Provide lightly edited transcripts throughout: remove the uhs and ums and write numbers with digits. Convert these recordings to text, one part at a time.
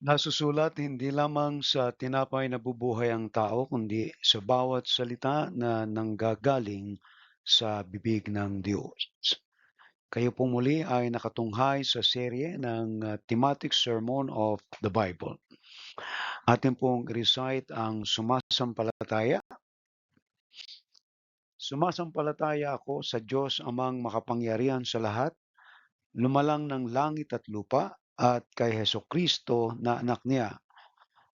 Nasusulat hindi lamang sa tinapay na bubuhay ang tao, kundi sa bawat salita na nanggagaling sa bibig ng Diyos. Kayo po muli ay nakatunghay sa serye ng thematic sermon of the Bible. Atin pong recite ang sumasampalataya. Sumasampalataya ako sa Diyos amang makapangyarihan sa lahat, lumalang ng langit at lupa, at kay Hesukristo na anak niya,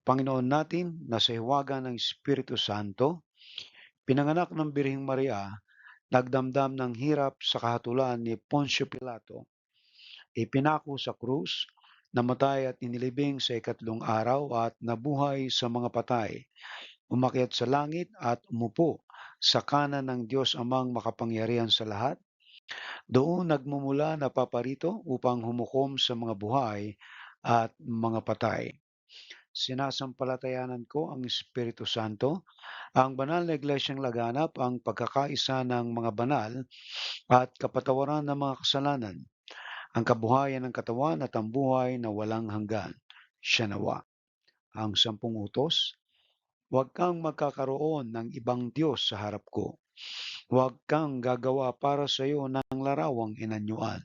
Panginoon natin, na sa hiwaga ng Espiritu Santo, pinanganak ng Birhing Maria, nagdamdam ng hirap sa kahatulan ni Poncio Pilato, ipinako sa krus, namatay at inilibing sa ikatlong araw at nabuhay sa mga patay, umakyat sa langit at umupo sa kanan ng Diyos amang makapangyarihan sa lahat. Doon nagmumula na paparito upang humukom sa mga buhay at mga patay. Sinasampalatayanan ko ang Espiritu Santo, ang banal na iglesyang laganap, ang pagkakaisa ng mga banal at kapatawaran ng mga kasalanan, ang kabuhayan ng katawan at ang buhay na walang hanggan. Siya nawa. Ang 10 utos, huwag kang magkakaroon ng ibang Diyos sa harap ko. Huwag kang gagawa para sa iyo ng larawang inanyuan.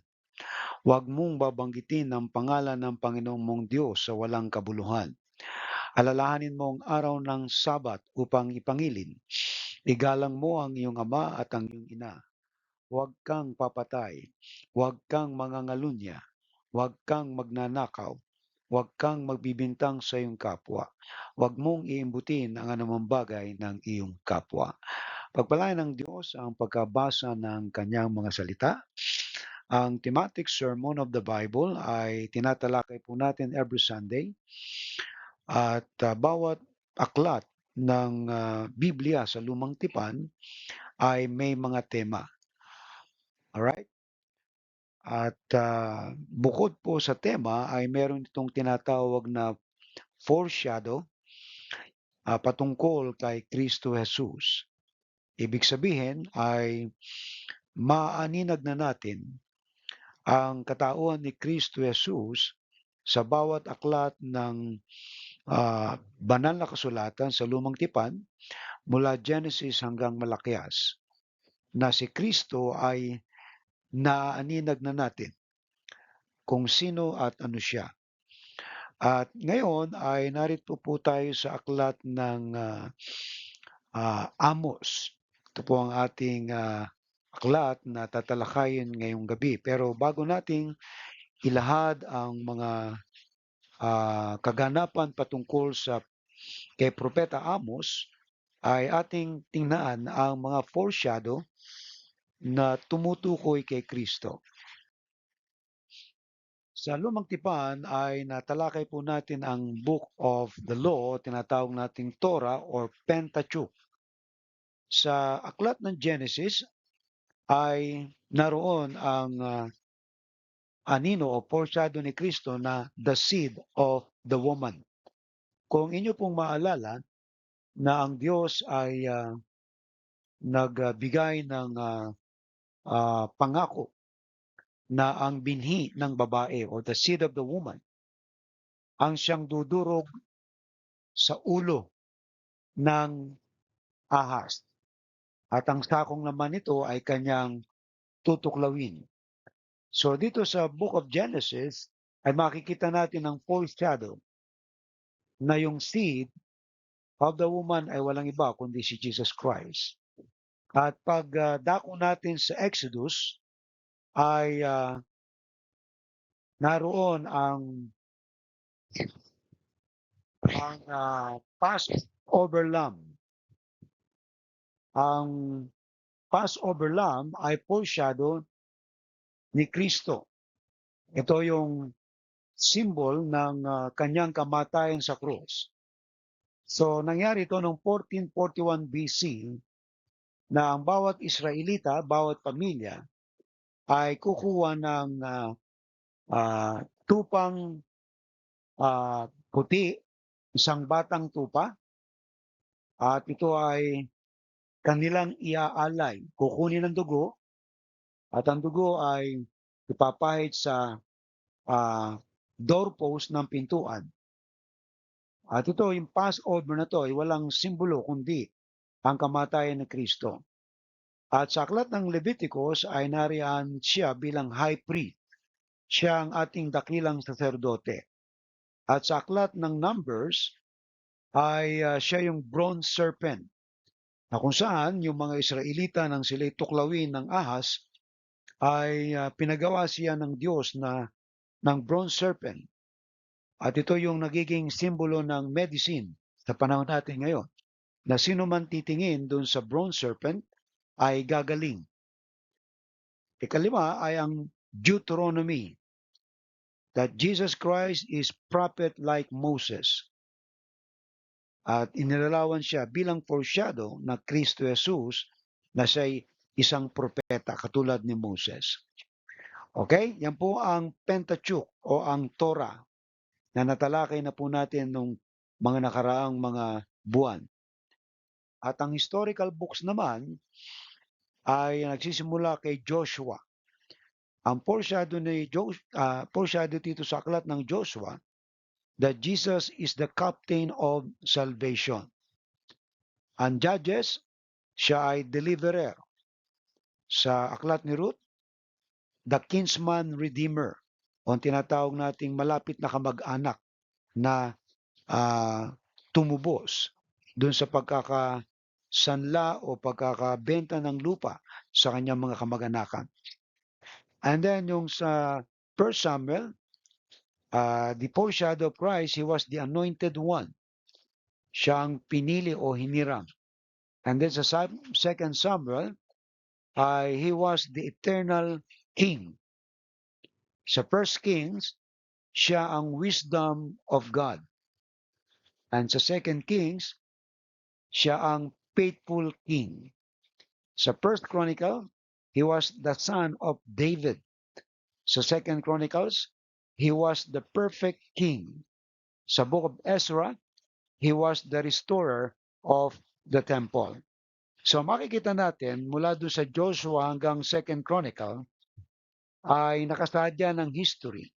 Huwag mong babanggitin ang pangalan ng Panginoong mong Diyos sa walang kabuluhan. Alalahanin mo ang araw ng Sabat upang ipangilin. Igalang mo ang iyong ama at ang iyong ina. Huwag kang papatay. Huwag kang mangangalunya. Huwag kang magnanakaw. Huwag kang magbibintang sa iyong kapwa. Huwag mong iimbutin ang anumang bagay ng iyong kapwa. Pagpalain ng Diyos ang pagkabasa ng kanyang mga salita. Ang thematic sermon of the Bible ay tinatalakay po natin every Sunday. At bawat aklat ng Biblia sa Lumang Tipan ay may mga tema. Alright? At bukod po sa tema ay meron itong tinatawag na foreshadow patungkol kay Kristo Jesus. Ibig sabihin ay maaninag na natin ang katauhan ni Kristo Jesus sa bawat aklat ng banal na kasulatan sa Lumang Tipan mula Genesis hanggang Malakias, na si Kristo ay naaaninag na natin kung sino at ano siya. At ngayon ay narito po tayo sa aklat ng Amos. Ito po ang ating aklat na tatalakayin ngayong gabi. Pero bago nating ilahad ang mga kaganapan patungkol sa kay Propeta Amos, ay ating tingnan ang mga foreshadow na tumutukoy kay Kristo. Sa Lumang Tipan ay natalakay po natin ang Book of the Law, tinatawag nating Torah or Pentateuch. Sa aklat ng Genesis ay naroon ang anino o foreshadow ni Kristo na the seed of the woman. Kung inyo pong maalala na ang Diyos ay nagbigay ng pangako na ang binhi ng babae o the seed of the woman ang siyang dudurog sa ulo ng ahas. At ang sakong naman nito ay kanyang tutuklawin. So dito sa Book of Genesis ay makikita natin ang foreshadow na yung seed of the woman ay walang iba kundi si Jesus Christ. At pag dako natin sa Exodus ay naroon ang Passover lamb. Ang Passover lamb ay foreshadow ni Kristo. Ito yung symbol ng kanyang kamatayan sa krus. So nangyari ito noong 1441 BC na ang bawat Israelita, bawat pamilya ay kukuha ng tupang puti, isang batang tupa, at ito ay kanilang iaalay. Kukunin ng dugo at ang dugo ay ipapahid sa doorpost ng pintuan. At ito, yung Passover na 'to ay walang simbolo kundi ang kamatayan ni Kristo. At sa aklat ng Leviticus ay nariyan siya bilang high priest. Siya ang ating dakilang saserdote. At sa aklat ng Numbers ay siya yung bronze serpent na kung saan yung mga Israelita nang sila'y tuklawin ng ahas ay pinagawa siya ng Diyos na ng bronze serpent. At ito yung nagiging simbolo ng medicine sa panahon natin ngayon, na sino man titingin dun sa bronze serpent ay gagaling. Ikalima ay ang Deuteronomy, that Jesus Christ is prophet like Moses. At inilarawan siya bilang foreshadow na Kristo Jesus na siya'y isang propeta katulad ni Moses. Okay? Yan po ang Pentateuch o ang Torah na natalakay na po natin nung mga nakaraang mga buwan. At ang historical books naman ay nagsisimula kay Joshua. Ang foreshadow dito sa aklat ng Joshua that Jesus is the captain of salvation. Ang Judges, siya ay deliverer. Sa aklat ni Ruth, the kinsman redeemer o ang tinatawag nating malapit na kamag-anak na tumubos dun sa pagkakasanla o pagkakabenta ng lupa sa kanyang mga kamag-anakan. And then yung sa 1 Samuel, the foreshadow of Christ, he was the anointed one. Siya ang pinili o hiniram. And then sa 2 Samuel, he was the eternal king. Sa 1 Kings, siya ang wisdom of God. And sa 2 Kings, siya ang faithful king. Sa 1 Chronicle, he was the son of David. Sa 2 Chronicles, he was the perfect king. Sa book of Ezra, he was the restorer of the temple. So makikita natin mula doon sa Joshua hanggang 2 Chronicle ay nakasadya ng history.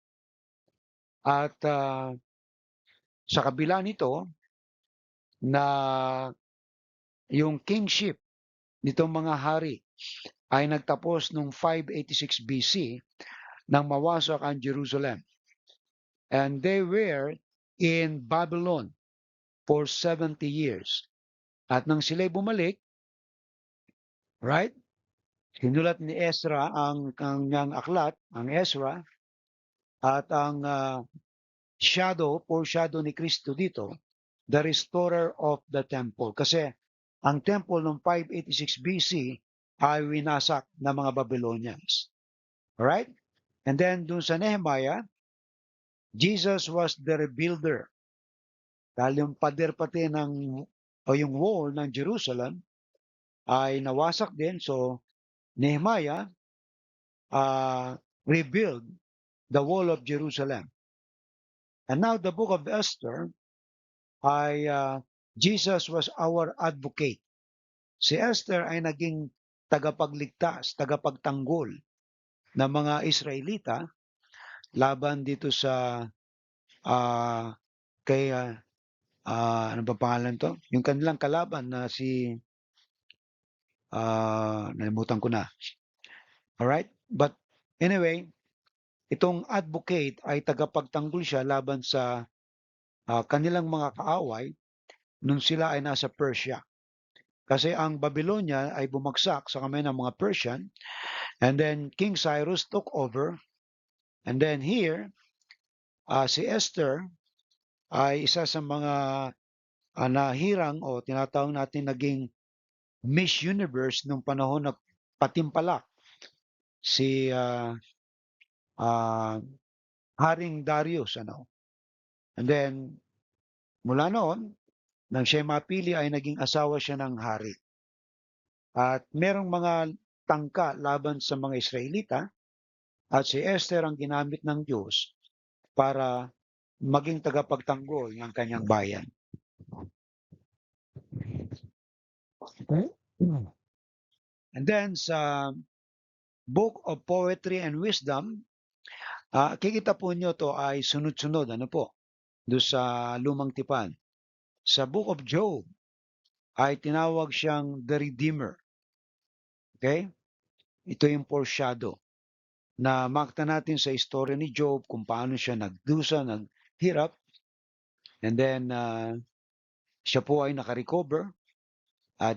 At sa kabila nito na yung kingship nitong mga hari ay nagtapos noong 586 BC nang mawasak ang Jerusalem. And they were in Babylon for 70 years. At nang sila'y bumalik, right? Sinulat ni Ezra ang kanyang aklat, ang Ezra, at ang foreshadow ni Kristo dito, the restorer of the temple. Kasi ang temple noong 586 BC ay winasak ng mga Babylonians. Alright? And then dun sa Nehemiah, Jesus was the rebuilder. Dahil yung pader pati o yung wall ng Jerusalem ay nawasak din. So, Nehemiah rebuild the wall of Jerusalem. And now the book of Esther ay Jesus was our advocate. Si Esther ay naging tagapagligtas, tagapagtanggol ng mga Israelita laban dito sa ano ba pangalan to? Yung kanilang kalaban na si nalimutan ko na. Alright? But anyway, itong advocate ay tagapagtanggol siya laban sa kanilang mga kaaway nung sila ay nasa Persia. Kasi ang Babylonia ay bumagsak sa kamay ng mga Persian, and then King Cyrus took over, and then here, si Esther ay isa sa mga nahirang o tinatawag natin naging Miss Universe nung panahon na patimpalak si Haring Darius. And then, mula noon, nang siya mapili ay naging asawa siya ng hari. At merong mga tangka laban sa mga Israelita at si Esther ang ginamit ng Diyos para maging tagapagtanggol ng kanyang bayan. And then sa Book of Poetry and Wisdom, kikita po nyo to ay sunod-sunod, doon sa Lumang Tipan. Sa Book of Job ay tinawag siyang the Redeemer. Okay? Ito yung foreshadow na makita natin sa istorya ni Job kung paano siya nagdusa, naghirap, and then siya po ay nakarecover.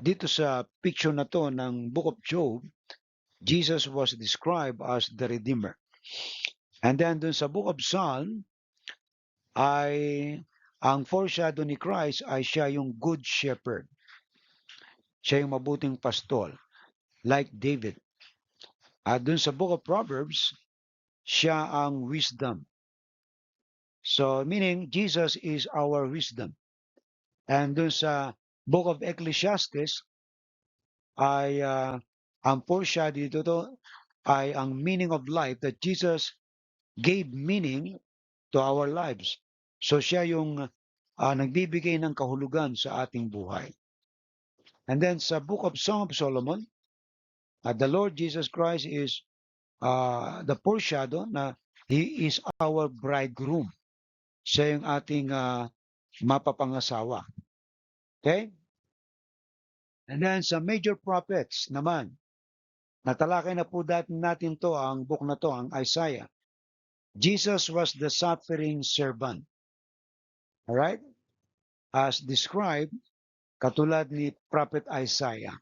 Dito sa picture na to ng Book of Job, Jesus was described as the Redeemer. And then dun sa Book of Psalm, ay ang foreshadow ni Christ ay siya yung Good Shepherd. Siya yung mabuting pastol, like David. At dun sa Book of Proverbs, siya ang wisdom. So, meaning, Jesus is our wisdom. And dun sa Book of Ecclesiastes, ay ang foreshadow dito ay ang meaning of life, that Jesus gave meaning to our lives. So siya yung nagbibigay ng kahulugan sa ating buhay. And then sa Book of Song of Solomon, the Lord Jesus Christ is the foreshadow na He is our bridegroom. Siya yung ating mapapangasawa. Okay? And then sa major prophets naman, natalakay na po natin to, ang book na to, ang Isaiah. Jesus was the suffering servant. Alright? As described, katulad ni Prophet Isaiah.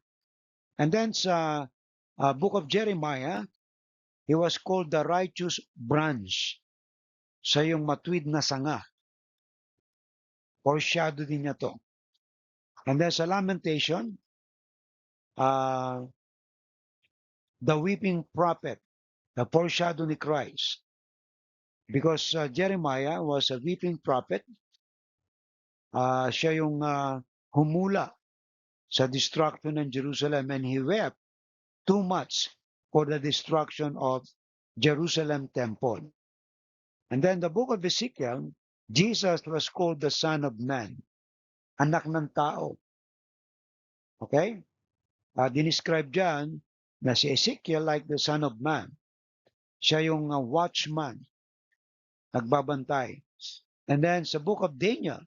And then sa book of Jeremiah, he was called the righteous branch. Siya yung matuwid na sanga. Foreshadow din niya to. And then sa Lamentation, the weeping prophet, the foreshadow ni Christ. Because Jeremiah was a weeping prophet, siya yung humula sa destruction ng Jerusalem, and he wept too much for the destruction of Jerusalem temple. And then the book of Ezekiel, Jesus was called the Son of Man, anak ng tao. Okay? Dinescribe dyan na si Ezekiel like the Son of Man. Siya yung watchman, nagbabantay. And then sa book of Daniel,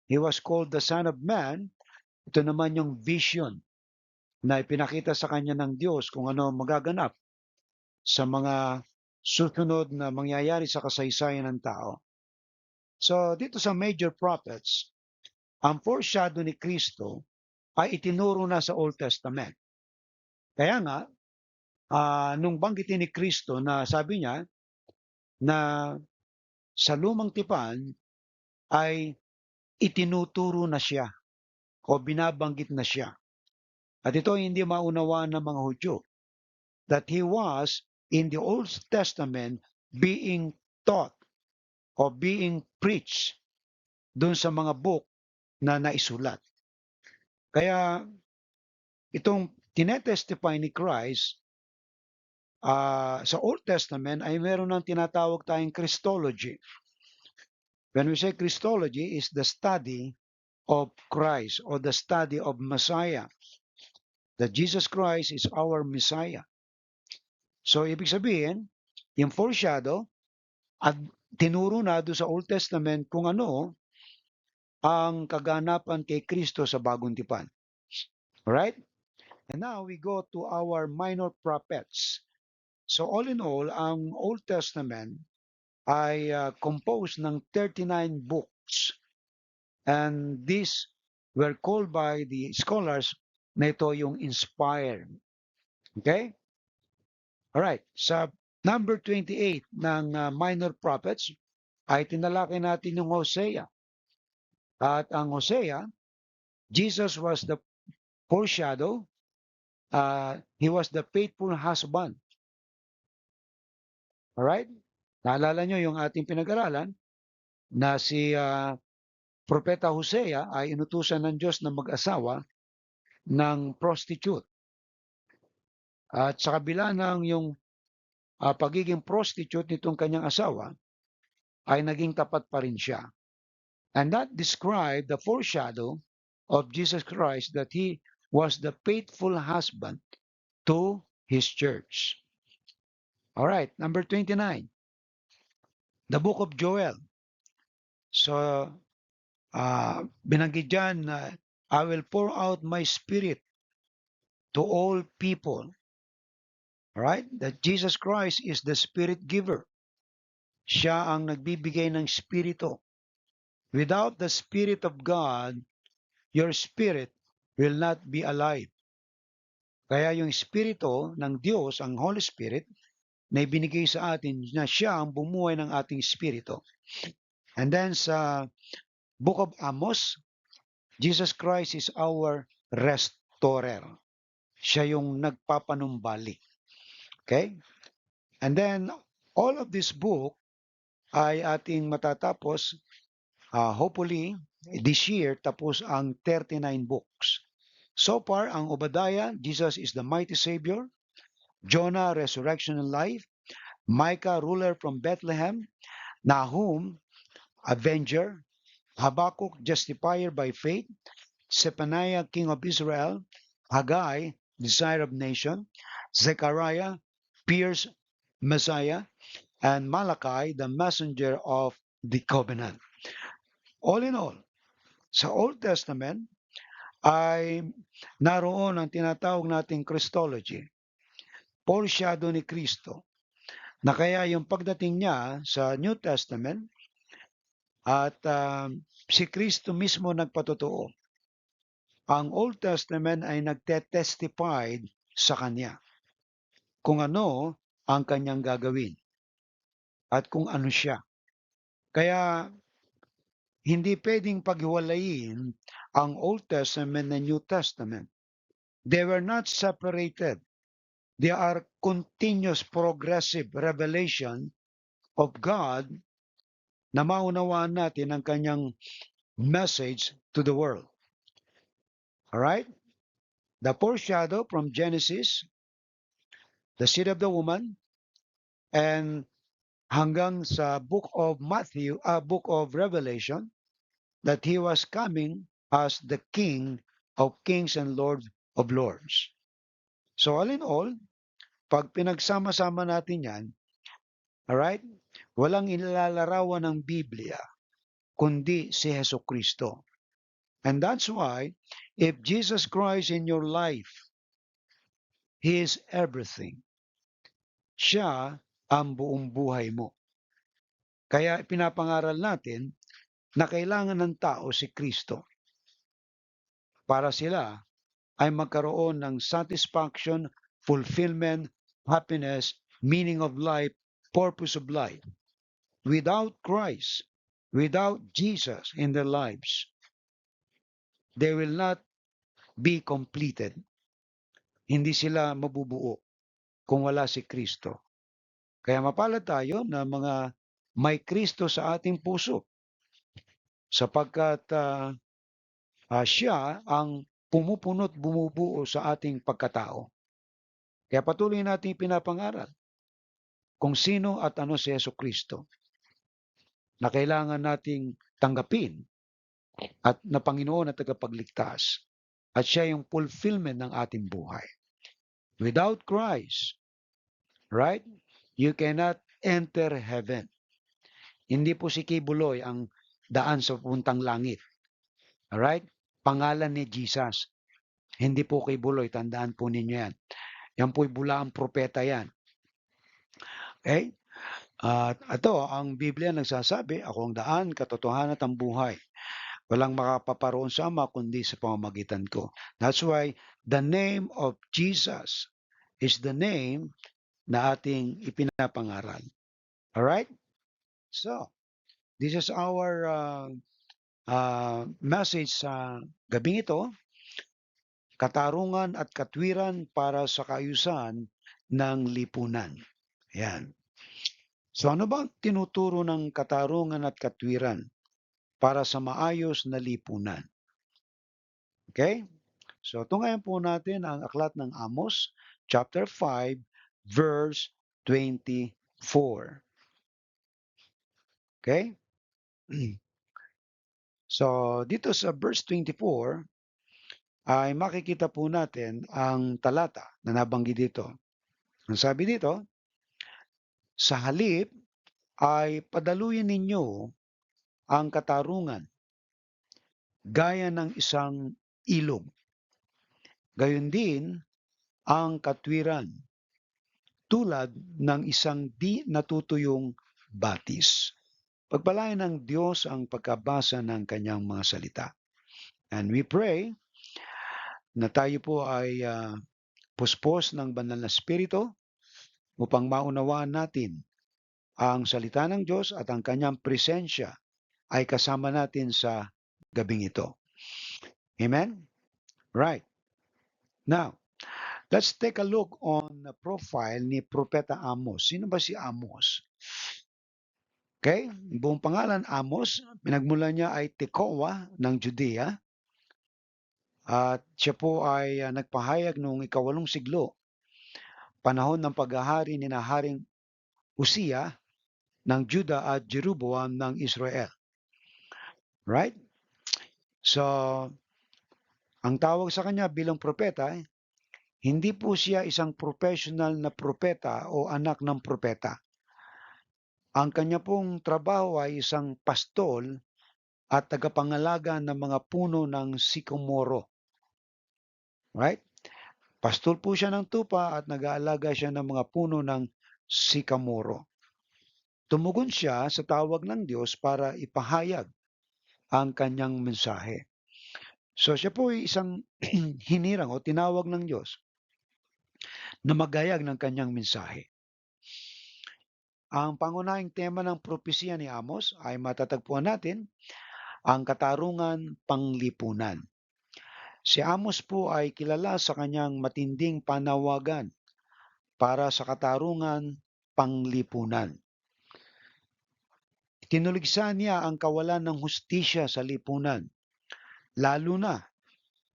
he was called the Son of Man. Ito naman yung vision na ipinakita sa kanya ng Diyos kung ano magaganap sa mga susunod na mangyayari sa kasaysayan ng tao. So dito sa major prophets, ang foreshadow ni Kristo ay itinuro na sa Old Testament. Kaya nga, nung banggitin ni Kristo na sabi niya na sa lumang tipan ay itinuturo na siya o binabanggit na siya. At ito ay hindi maunawaan ng mga Hudyo, that he was in the Old Testament being taught o being preached dun sa mga book na naisulat. Kaya itong tinetestify ni Christ sa Old Testament ay meron ng tinatawag tayong Christology. When we say Christology, is the study of Christ or the study of Messiah. That Jesus Christ is our Messiah. So ibig sabihin, yung foreshadow at tinuro na doon sa Old Testament kung ano ang kaganapan kay Kristo sa bagong tipan. Alright? And now we go to our minor prophets. So all in all, ang Old Testament ay composed ng 39 books. And these were called by the scholars na ito yung inspired. Okay? Alright. Sa number 28 ng minor prophets, ay tinalakay natin yung Hosea. At ang Hosea, Jesus was the foreshadow. He was the faithful husband. Alright? Naalala nyo yung ating pinag-aralan na si Propeta Hosea ay inutusan ng Diyos na mag-asawa ng prostitute. At sa kabila ng yung pagiging prostitute nitong kanyang asawa, ay naging tapat pa rin siya. And that described the foreshadow of Jesus Christ, that He was the faithful husband to His church. All right, number 29, the book of Joel. So, Binanggit diyan na, "I will pour out my spirit to all people." Right? That Jesus Christ is the spirit giver. Siya ang nagbibigay ng spirito. Without the spirit of God, your spirit will not be alive. Kaya yung spirito ng Diyos, ang Holy Spirit, na ibinigay sa atin na siya ang bumuhay ng ating spirito. And then sa Book of Amos, Jesus Christ is our restorer. Siya yung nagpapanumbalik. Okay? And then, all of this book ay ating matatapos, hopefully, this year, tapos ang 39 books. So far, ang Obadiah, Jesus is the mighty Savior. Jonah, resurrection and life. Micah, ruler from Bethlehem. Nahum, avenger. Habakkuk, justifier by faith. Zephaniah, king of Israel. Haggai, desire of nation. Zechariah, pierced Messiah. And Malachi, the messenger of the covenant. All in all, sa Old Testament ay naroon ang tinatawag nating Christology, foreshadow ni Kristo, na kaya yung pagdating niya sa New Testament at si Kristo mismo nagpatotoo. Ang Old Testament ay nagte-testify sa Kanya kung ano ang Kanyang gagawin at kung ano siya. Kaya hindi pwedeng paghiwalayin ang Old Testament and New Testament. They were not separated. They are continuous progressive revelation of God na maunawaan natin ang kanyang message to the world. Alright? The foreshadow from Genesis, the seed of the woman, and hanggang sa book of Matthew, book of Revelation, that he was coming as the King of kings and Lord of lords. So all in all, pag pinagsama-sama natin yan, alright, walang inilalarawan ng Biblia kundi si Hesus Kristo. And that's why, if Jesus Christ in your life, He is everything. Siya ang buong buhay mo. Kaya pinapangaral natin na kailangan ng tao si Kristo para sila ay magkaroon ng satisfaction, fulfillment, happiness, meaning of life, purpose of life. Without Christ, without Jesus in their lives, they will not be completed. Hindi sila mabubuo kung wala si Kristo. Kaya mapalad tayo na mga may Kristo sa ating puso sapagkat siya ang pumupunot bumubuo sa ating pagkatao. Kaya patuloy natin pinapangaral kung sino at ano si Jesucristo na kailangan nating tanggapin at na Panginoon at tagapagligtas. At siya yung fulfillment ng ating buhay. Without Christ, right, you cannot enter heaven. Hindi po si Kibuloy ang daan sa puntang langit. Alright? Pangalan ni Jesus. Hindi po Kibuloy, tandaan po ninyo yan. Yan po'y bulaang propeta yan. Okay? At ito, ang Biblia nagsasabi, ako ang daan, katotohanan at ang buhay. Walang makapaparoon sa Ama kundi sa pamamagitan ko. That's why the name of Jesus is the name na ating ipinapangaral. Alright? So, this is our message sa gabing ito, katarungan at katwiran para sa kaayusan ng lipunan. Ayan. So ano ba ang tinuturo ng katarungan at katwiran para sa maayos na lipunan? Okay? So tungayan po natin ang aklat ng Amos, chapter 5, verse 24. Okay? So dito sa verse 24, ay makikita po natin ang talata na nabanggit dito. Ang sabi dito, sa halip ay padaluyin ninyo ang katarungan gaya ng isang ilog. Gayon din ang katwiran, tulad ng isang di natutuyong batis. Pagpalain ng Diyos ang pagkabasa ng kanyang mga salita. And we pray na tayo po ay puspos ng banal na spirito upang maunawaan natin ang salita ng Diyos at ang kanyang presensya ay kasama natin sa gabing ito. Amen? Right. Now, let's take a look on the profile ni Propeta Amos. Sino ba si Amos? Okay? Buong pangalan Amos, pinagmula niya ay Tekoa ng Judea at siya po ay nagpahayag noong ikawalong siglo, panahon ng paghahari ni na Haring Uzziah ng Juda at Jeroboam ng Israel. Right? So, ang tawag sa kanya bilang propeta, hindi po siya isang professional na propeta o anak ng propeta. Ang kanya pong trabaho ay isang pastol at tagapangalaga ng mga puno ng sikomoro. Right? Pastol po siya ng tupa at nag-aalaga siya ng mga puno ng sikamoro. Tumugon siya sa tawag ng Diyos para ipahayag ang kanyang mensahe. So siya po ay isang hinirang o tinawag ng Diyos na maghayag ng kanyang mensahe. Ang pangunahing tema ng propesiya ni Amos ay matatagpuan natin ang katarungan panglipunan. Si Amos po ay kilala sa kanyang matinding panawagan para sa katarungan panglipunan. Kinuligsa niya ang kawalan ng hustisya sa lipunan, lalo na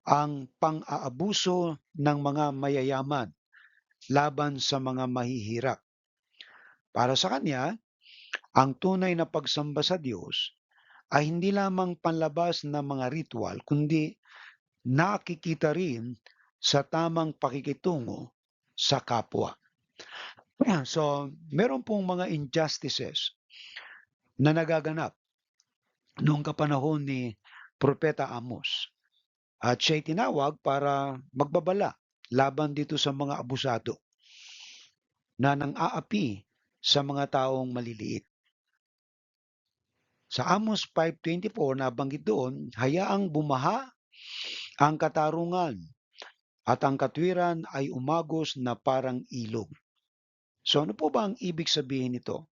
ang pang-aabuso ng mga mayayaman laban sa mga mahihirap. Para sa kanya, ang tunay na pagsamba sa Diyos ay hindi lamang panlabas ng mga ritual, kundi nakikita rin sa tamang pakikitungo sa kapwa. So, meron pong mga injustices na nagaganap noong kapanahon ni Propeta Amos. At siya'y tinawag para magbabala laban dito sa mga abusado na nang-aapi sa mga taong maliliit. Sa Amos 5:24 nabanggit doon, hayaang bumaha ang katarungan at ang katwiran ay umagos na parang ilog. So ano po ba ang ibig sabihin nito?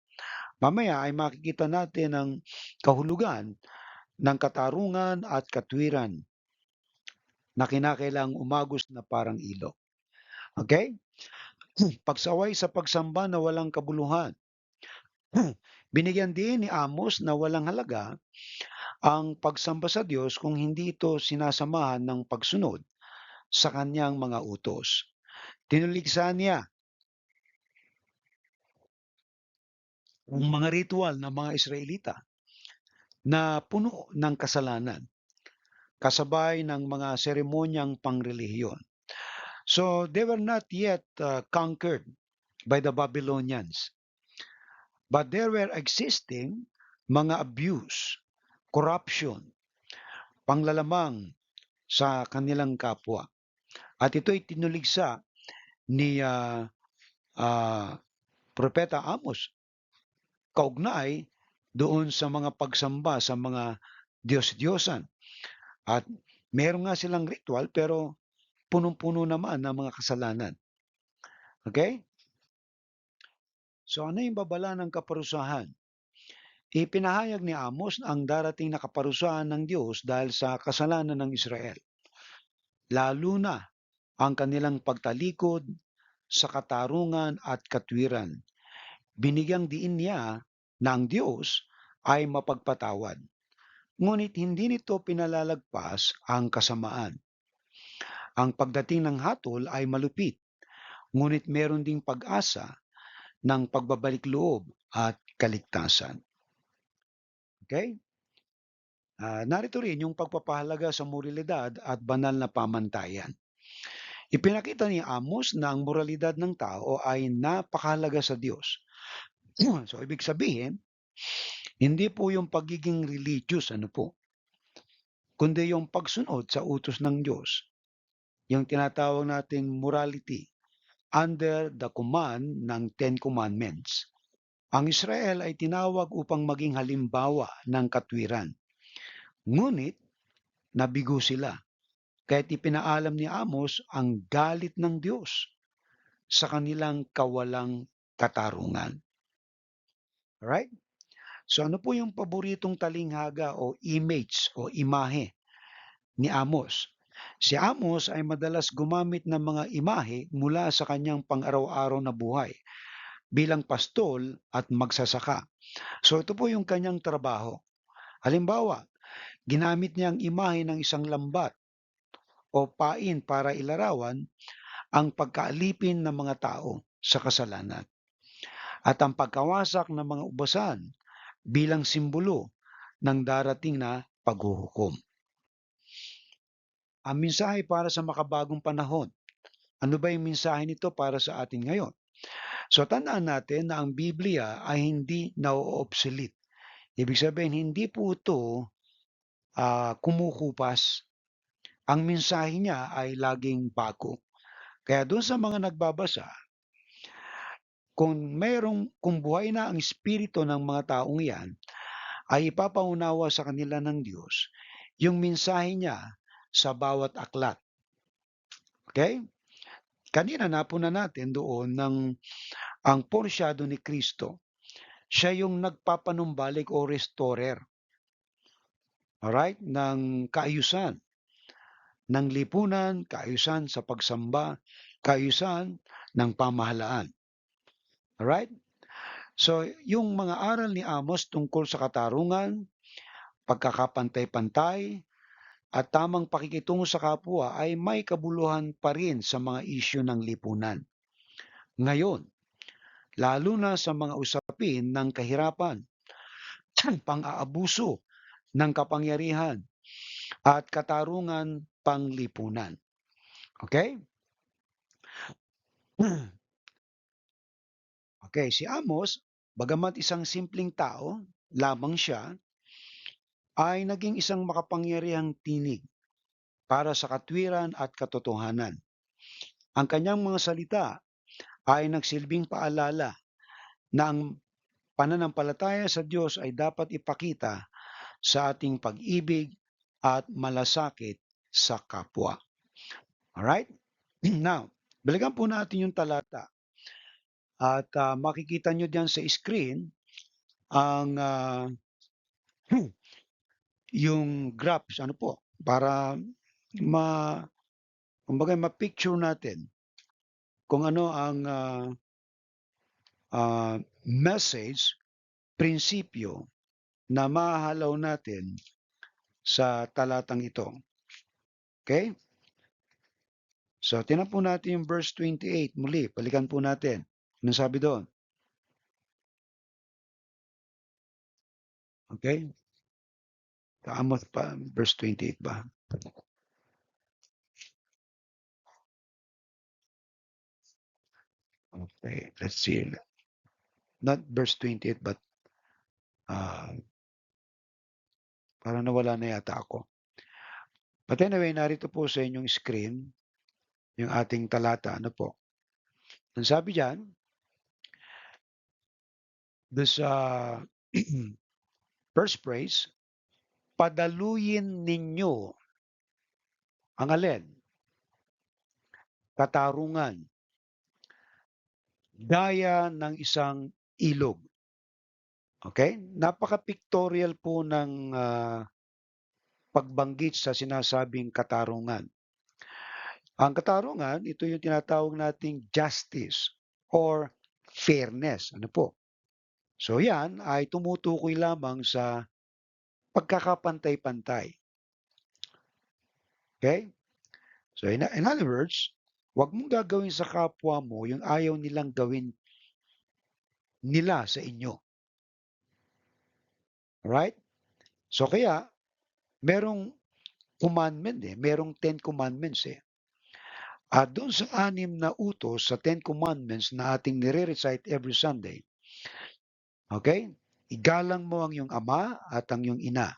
Mamaya ay makikita natin ang kahulugan ng katarungan at katwiran na kinakailangang umagos na parang ilog. Okay? Pagsaway sa pagsamba na walang kabuluhan. Binigyan din ni Amos na walang halaga ang pagsamba sa Diyos kung hindi ito sinasamahan ng pagsunod sa kanyang mga utos. Tinuligsa niya ang mga ritual ng mga Israelita na puno ng kasalanan, kasabay ng mga seremonyang pangrelihiyon. So they were not yet conquered by the Babylonians. But there were existing mga abuse, corruption, panglalamang sa kanilang kapwa. At ito'y tinuligsa ni Propeta Amos kaugnay doon sa mga pagsamba sa mga Diyos-Diyosan. At meron nga silang ritual pero punong-puno naman ng mga kasalanan. Okay? So ano yung babala ng kaparusahan? Ipinahayag ni Amos ang darating na kaparusahan ng Diyos dahil sa kasalanan ng Israel, lalo na ang kanilang pagtalikod sa katarungan at katwiran. Binigyang diin niya na ang Diyos ay mapagpatawad, ngunit hindi nito pinalalagpas ang kasamaan. Ang pagdating ng hatol ay malupit, ngunit meron ding pag-asa ng pagbabalik loob at kaligtasan. Okay? Narito rin yung pagpapahalaga sa moralidad at banal na pamantayan. Ipinakita ni Amos na ang moralidad ng tao ay napakahalaga sa Diyos. So, ibig sabihin, hindi po yung pagiging religious, ano po, kundi yung pagsunod sa utos ng Diyos, yung tinatawag nating morality under the command ng Ten Commandments. Ang Israel ay tinawag upang maging halimbawa ng katwiran. Ngunit nabigo sila, kaya't ipinaalam ni Amos ang galit ng Diyos sa kanilang kawalang katarungan. Alright? So ano po yung paboritong talinghaga o image o imahe ni Amos? Si Amos ay madalas gumamit ng mga imahe mula sa kanyang pang-araw-araw na buhay bilang pastol at magsasaka. So ito po yung kanyang trabaho. Halimbawa, ginamit niya ang imahe ng isang lambat o pain para ilarawan ang pagkaalipin ng mga tao sa kasalanan at ang pagkawasak ng mga ubasan bilang simbolo ng darating na paghuhukom. Ang mensahe para sa makabagong panahon. Ano ba yung mensahe nito para sa atin ngayon? So tandaan natin na ang Biblia ay hindi na-o-obsolete. Ibig sabihin, hindi po ito kumukupas. Ang mensahe niya ay laging bago. Kaya doon sa mga nagbabasa, kung buhay na ang espiritu ng mga taong yan, ay ipapaunawa sa kanila ng Diyos yung mensahe niya sa bawat aklat. Okay? Kanina napuna natin doon ng ang porsyado ni Kristo. Siya yung nagpapanumbalik o restorer. Alright? Ng kaayusan. Ng lipunan, kaayusan sa pagsamba, kaayusan ng pamahalaan. Alright? So, yung mga aral ni Amos tungkol sa katarungan, pagkakapantay-pantay, at tamang pakikitungo sa kapwa ay may kabuluhan pa rin sa mga isyu ng lipunan. Ngayon, lalo na sa mga usapin ng kahirapan, pang-aabuso ng kapangyarihan, at katarungan panglipunan. Okay? Okay, si Amos, bagamat isang simpleng tao lamang siya, ay naging isang makapangyarihang tinig para sa katwiran at katotohanan. Ang kanyang mga salita ay nagsilbing paalala na ang pananampalataya sa Diyos ay dapat ipakita sa ating pag-ibig at malasakit sa kapwa. Alright? Now, balikan po natin yung talata. At makikita nyo diyan sa screen ang yung graphs, ano po, para ma kumbaga ma-picture natin kung ano ang message, prinsipyo na mahahalaw natin sa talatang ito. Okay? So, tingnan po natin yung verse 28 muli. Balikan po natin. Anong sabi doon? Okay? Amos pa, verse 28 ba? Okay, let's see. Not verse 28, but parang nawala na yata ako. But anyway, narito po sa inyong screen yung ating talata. Ano po? Ang sabi diyan, doon sa first phrase, padaluyin ninyo ang alin? Katarungan, gaya ng isang ilog. Okay? Napaka-pictorial po ng pagbanggit sa sinasabing katarungan. Ang katarungan, ito yung tinatawag nating justice or fairness. Ano po? So yan ay tumutukoy lamang sa pagkakapantay-pantay. Okay? So in other words, wag mong gagawin sa kapwa mo yung ayaw nilang gawin nila sa inyo. Right? So kaya, merong commandment merong 10 commandments At doon sa 6 na utos sa 10 commandments na ating nire-recite every Sunday, okay? Igalang mo ang iyong ama at ang iyong ina.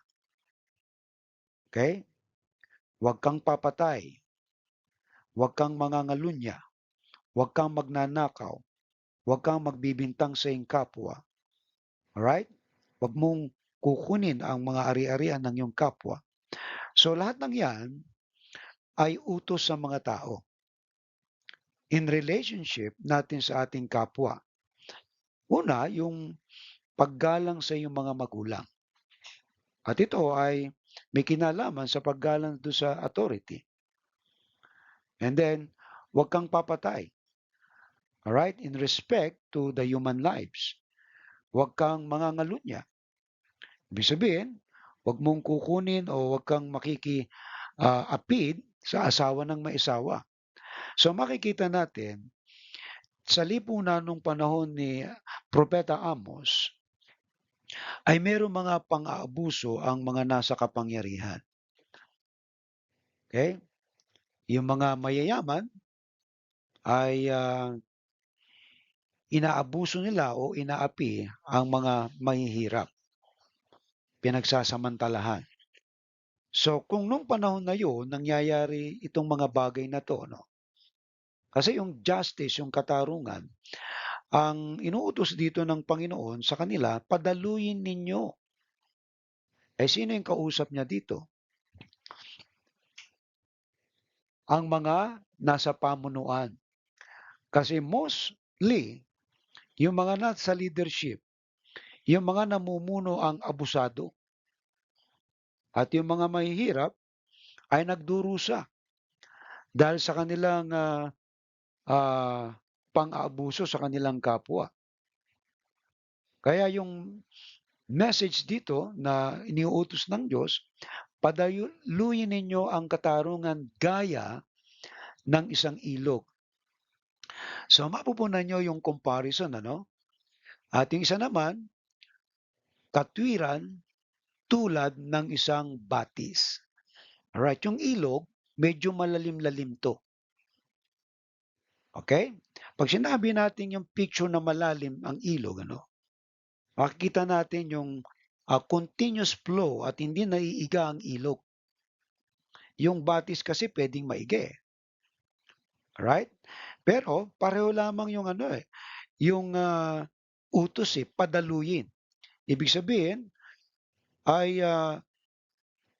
Okay? huwag kang papatay, huwag kang mangangalunya, huwag kang magnanakaw, huwag kang magbibintang sa iyong kapwa. Alright? Huwag mong kukunin ang mga ari-arian ng iyong kapwa. So lahat ng 'yan ay utos sa mga tao in relationship natin sa ating kapwa. Una, yung paggalang sa iyong mga magulang. At ito ay may kinalaman sa paggalang do'n sa authority. And then, huwag kang papatay. Alright? In respect to the human lives. Huwag kang mangangalunya. Ibig sabihin, huwag mong kukunin o huwag kang apid sa asawa ng may asawa. So makikita natin sa lipunan nung panahon ni Propeta Amos ay merong mga pang-aabuso ang mga nasa kapangyarihan. Okay? Yung mga mayayaman ay inaabuso nila o inaapi ang mga mahihirap, pinagsasamantalahan. So kung nung panahon na yun nangyayari itong mga bagay na 'to 'no, kasi yung justice, yung katarungan, ang inuutos dito ng Panginoon sa kanila, "Padaluyin ninyo." Eh, sino yung kausap niya dito? Ang mga nasa pamunuan. Kasi mostly, yung mga nasa leadership, yung mga namumuno ang abusado at yung mga mahihirap ay nagdurusa dahil sa kanilang pang-aabuso sa kanilang kapwa. Kaya yung message dito na iniuutos ng Diyos, "Padaluyin ninyo ang katarungan gaya ng isang ilog." So mapupunan niyo yung comparison ano? At yung isa naman, katwiran tulad ng isang batis. Alright, yung ilog medyo malalim-lalim 'to, okey? 'Pag sinabi natin yung picture na malalim ang ilog ano, makikita natin yung, continuous flow at hindi naiiga ang ilog. Yung batis kasi puwedeng maiga, eh, alright? Pero pareho lamang yung ano, eh, yung, utos, eh, padaluyin. Ibig sabihin ay,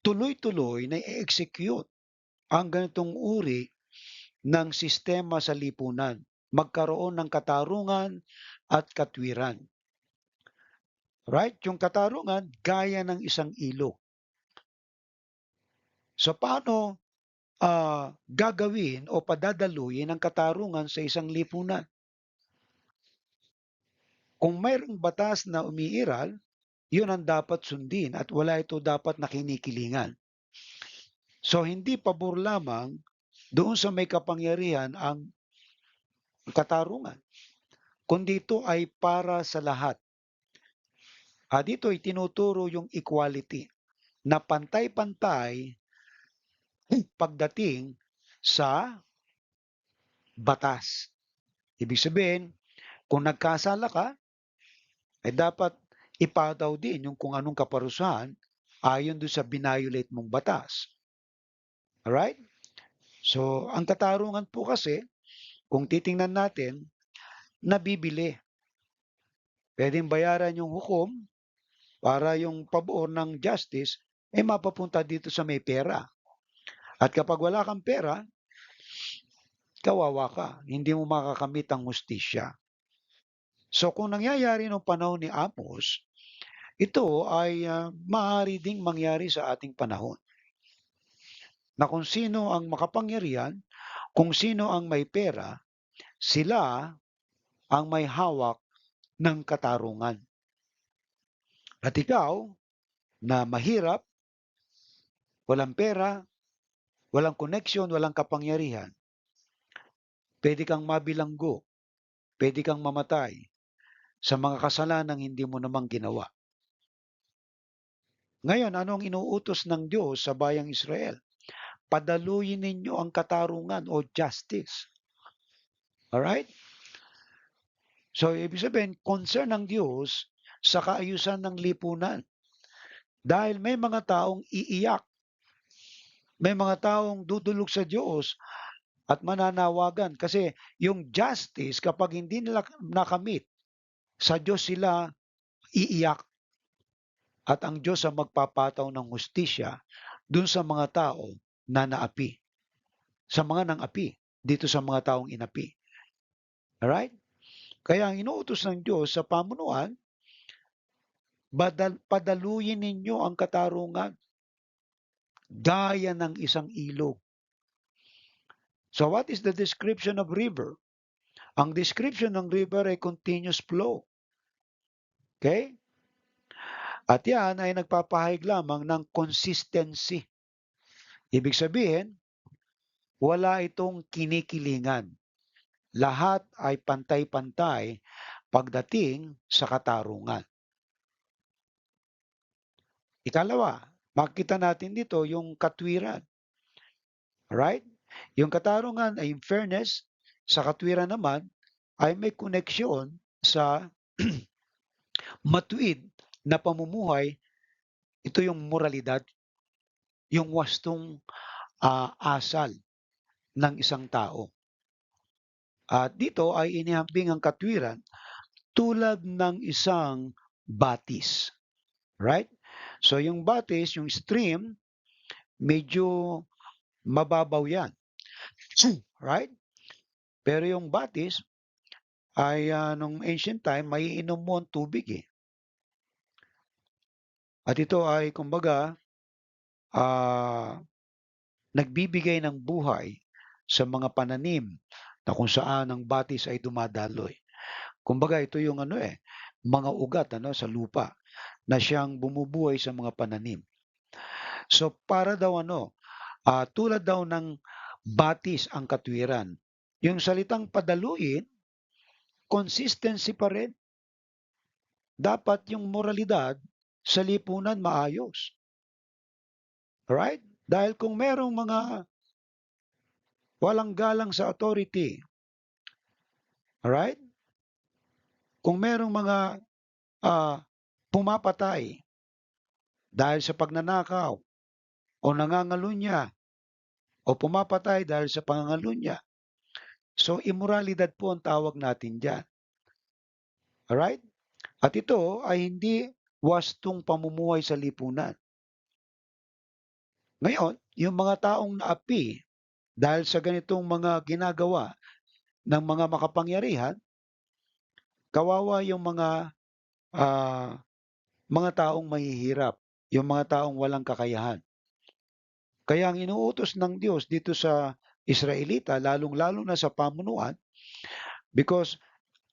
tuloy-tuloy na-e-execute ang ganitong uri ng sistema sa lipunan, magkaroon ng katarungan at katwiran. Right? Yung katarungan gaya ng isang ilog. So paano gagawin o padadaluyin ang katarungan sa isang lipunan? Kung mayroong batas na umiiral, yun ang dapat sundin at wala ito dapat na kinikilingan. So hindi pabor lamang doon sa may kapangyarihan ang katarungan, kundi ito ay para sa lahat. Dito ay tinuturo yung equality na pantay-pantay pagdating sa batas. Ibig sabihin, kung nagkasala ka, ay dapat ipataw din yung kung anong kaparusahan ayon doon sa binayolate mong batas. Alright? So, ang katarungan po kasi, kung titingnan natin, nabibili. Pwedeng bayaran yung hukom para yung pabor ng justice ay mapapunta dito sa may pera. At kapag wala kang pera, kawawa ka, hindi mo makakamit ang hustisya. So kung nangyayari nung panahon ni Amos, ito ay maaari ding mangyari sa ating panahon. Na kung sino ang makapangyarihan, kung sino ang may pera, sila ang may hawak ng katarungan. At ikaw na mahirap, walang pera, walang koneksyon, walang kapangyarihan, pwede kang mabilanggo, pwede kang mamatay sa mga kasalanang hindi mo namang ginawa. Ngayon, ano ang inuutos ng Diyos sa bayang Israel? Padaluyin ninyo ang katarungan o justice. Alright? So, ibig sabihin, concern ng Diyos sa kaayusan ng lipunan. Dahil may mga taong iiyak May mga taong dudulog sa Diyos at mananawagan kasi yung justice kapag hindi nila nakamit, sa Diyos sila iiyak at ang Diyos ang magpapataw ng hustisya dun sa mga tao na naapi, sa mga nang-api, dito sa mga taong inapi. Alright? Kaya ang inuutos ng Diyos sa pamunuan, padaluyin ninyo ang katarungan gaya ng isang ilog. So what is the description of river? Ang description ng river ay continuous flow. Okay? At yan ay nagpapahayag lamang ng consistency. Ibig sabihin, wala itong kinikilingan. Lahat ay pantay-pantay pagdating sa katarungan. Ikalawa, makita natin dito yung katwiran. Right? Yung katarungan ay in fairness, sa katwiran naman ay may koneksyon sa matuwid na pamumuhay. Ito yung moralidad, yung wastong asal ng isang tao. At dito ay inihambing ang katwiran tulad ng isang batis. Right? So yung batis, yung stream, medyo mababaw yan. Right? Pero yung batis ay nung ancient time, maiinom mo ang tubig eh. At ito ay kumbaga nagbibigay ng buhay sa mga pananim na kung saan ang batis ay dumadaloy. Kumbaga ito yung mga ugat sa lupa na siyang bumubuhay sa mga pananim. So para daw tulad daw ng batis ang katwiran. Yung salitang padaluin, consistency pa rin. Dapat yung moralidad sa lipunan maayos. Right? Dahil kung merong mga walang galang sa authority, right? Kung merong mga pumapatay dahil sa pagnanakaw o nangangalunya o pumapatay dahil sa pangangalunya. So, immoralidad po ang tawag natin dyan. Alright? At ito ay hindi wastong pamumuhay sa lipunan. Ngayon, yung mga taong naapi dahil sa ganitong mga ginagawa ng mga makapangyarihan, kawawa yung mga taong mahihirap, yung mga taong walang kakayahan. Kaya ang inuutos ng Diyos dito sa Israelita, lalong-lalo na sa pamunuan, because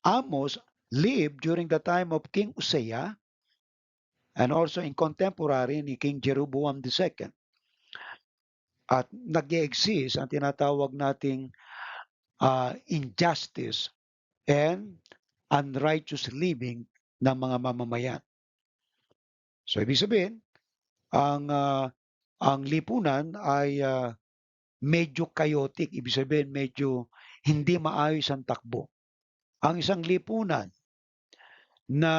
Amos lived during the time of King Uzziah and also in contemporary ni King Jeroboam II. At nag-exist ang tinatawag nating injustice and unrighteous living ng mga mamamayan. So ibig sabihin, ang lipunan ay medyo chaotic, ibig sabihin medyo hindi maayos ang takbo. Ang isang lipunan na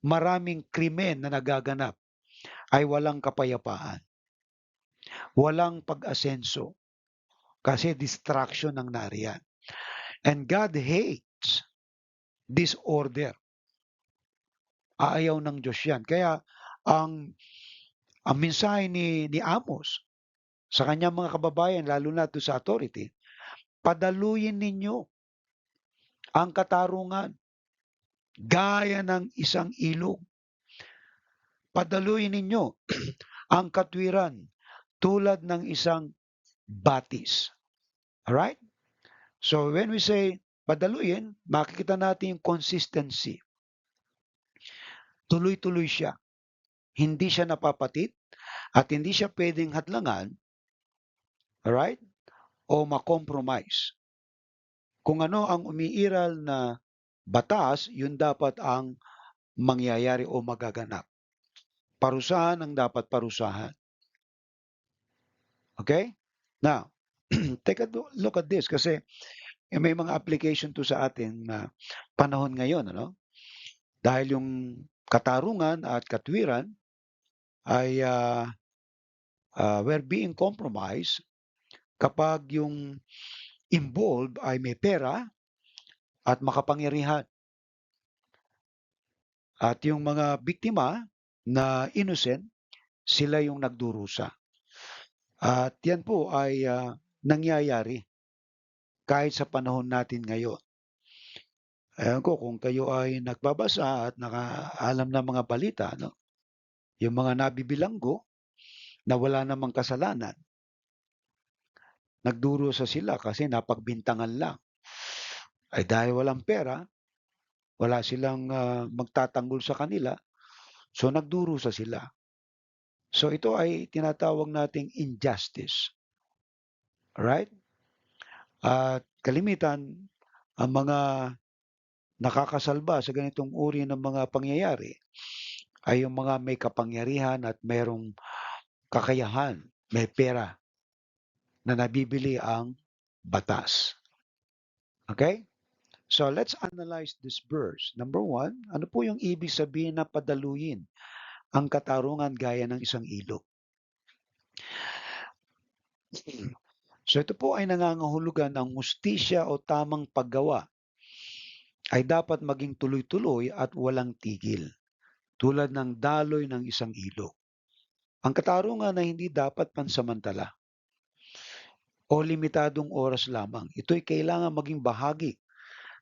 maraming krimen na nagaganap ay walang kapayapaan, walang pag-asenso, kasi distraction ang nariyan. And God hates disorder. Ayaw ng Diyos yan. Kaya ang mensahe ni Amos sa kanyang mga kababayan, lalo na to sa authority, padaluyin ninyo ang katarungan gaya ng isang ilog. Padaluyin ninyo ang katwiran tulad ng isang batis. Alright? So when we say padaluyin, makikita natin yung consistency. Tuloy-tuloy siya. Hindi siya napapatit at hindi siya pwedeng hadlangan, alright? O makompromise. Kung ano ang umiiral na batas, yun dapat ang mangyayari o magaganap. Parusahan ang dapat parusahan. Okay? Now, take a look at this kasi may mga application to sa atin na panahon ngayon, Dahil yung katarungan at katwiran ay we're being compromised kapag yung involved ay may pera at makapangyarihan. At yung mga biktima na innocent, sila yung nagdurusa. At yan po ay nangyayari kahit sa panahon natin ngayon. Ewan ko kung kayo ay nagbabasa at nakaalam ng mga balita, no? Yung mga nabibilanggo na wala namang kasalanan, nagdurusa sila kasi napagbintangan lang. Ay dahil walang pera, wala silang magtatanggol sa kanila, so nagdurusa sila. So ito ay tinatawag nating injustice. Alright? At kalimitan, ang mga nakakasalba sa ganitong uri ng mga pangyayari ay yung mga may kapangyarihan at mayroong kakayahan, may pera na nabibili ang batas. Okay? So let's analyze this verse. Number one, ano po yung ibig sabihin na padaluyin ang katarungan gaya ng isang ilog? So ito po ay nangangahulugan ng hustisya o tamang paggawa ay dapat maging tuloy-tuloy at walang tigil, tulad ng daloy ng isang ilog. Ang katarungan ay hindi dapat pansamantala o limitadong oras lamang. Ito'y kailangan maging bahagi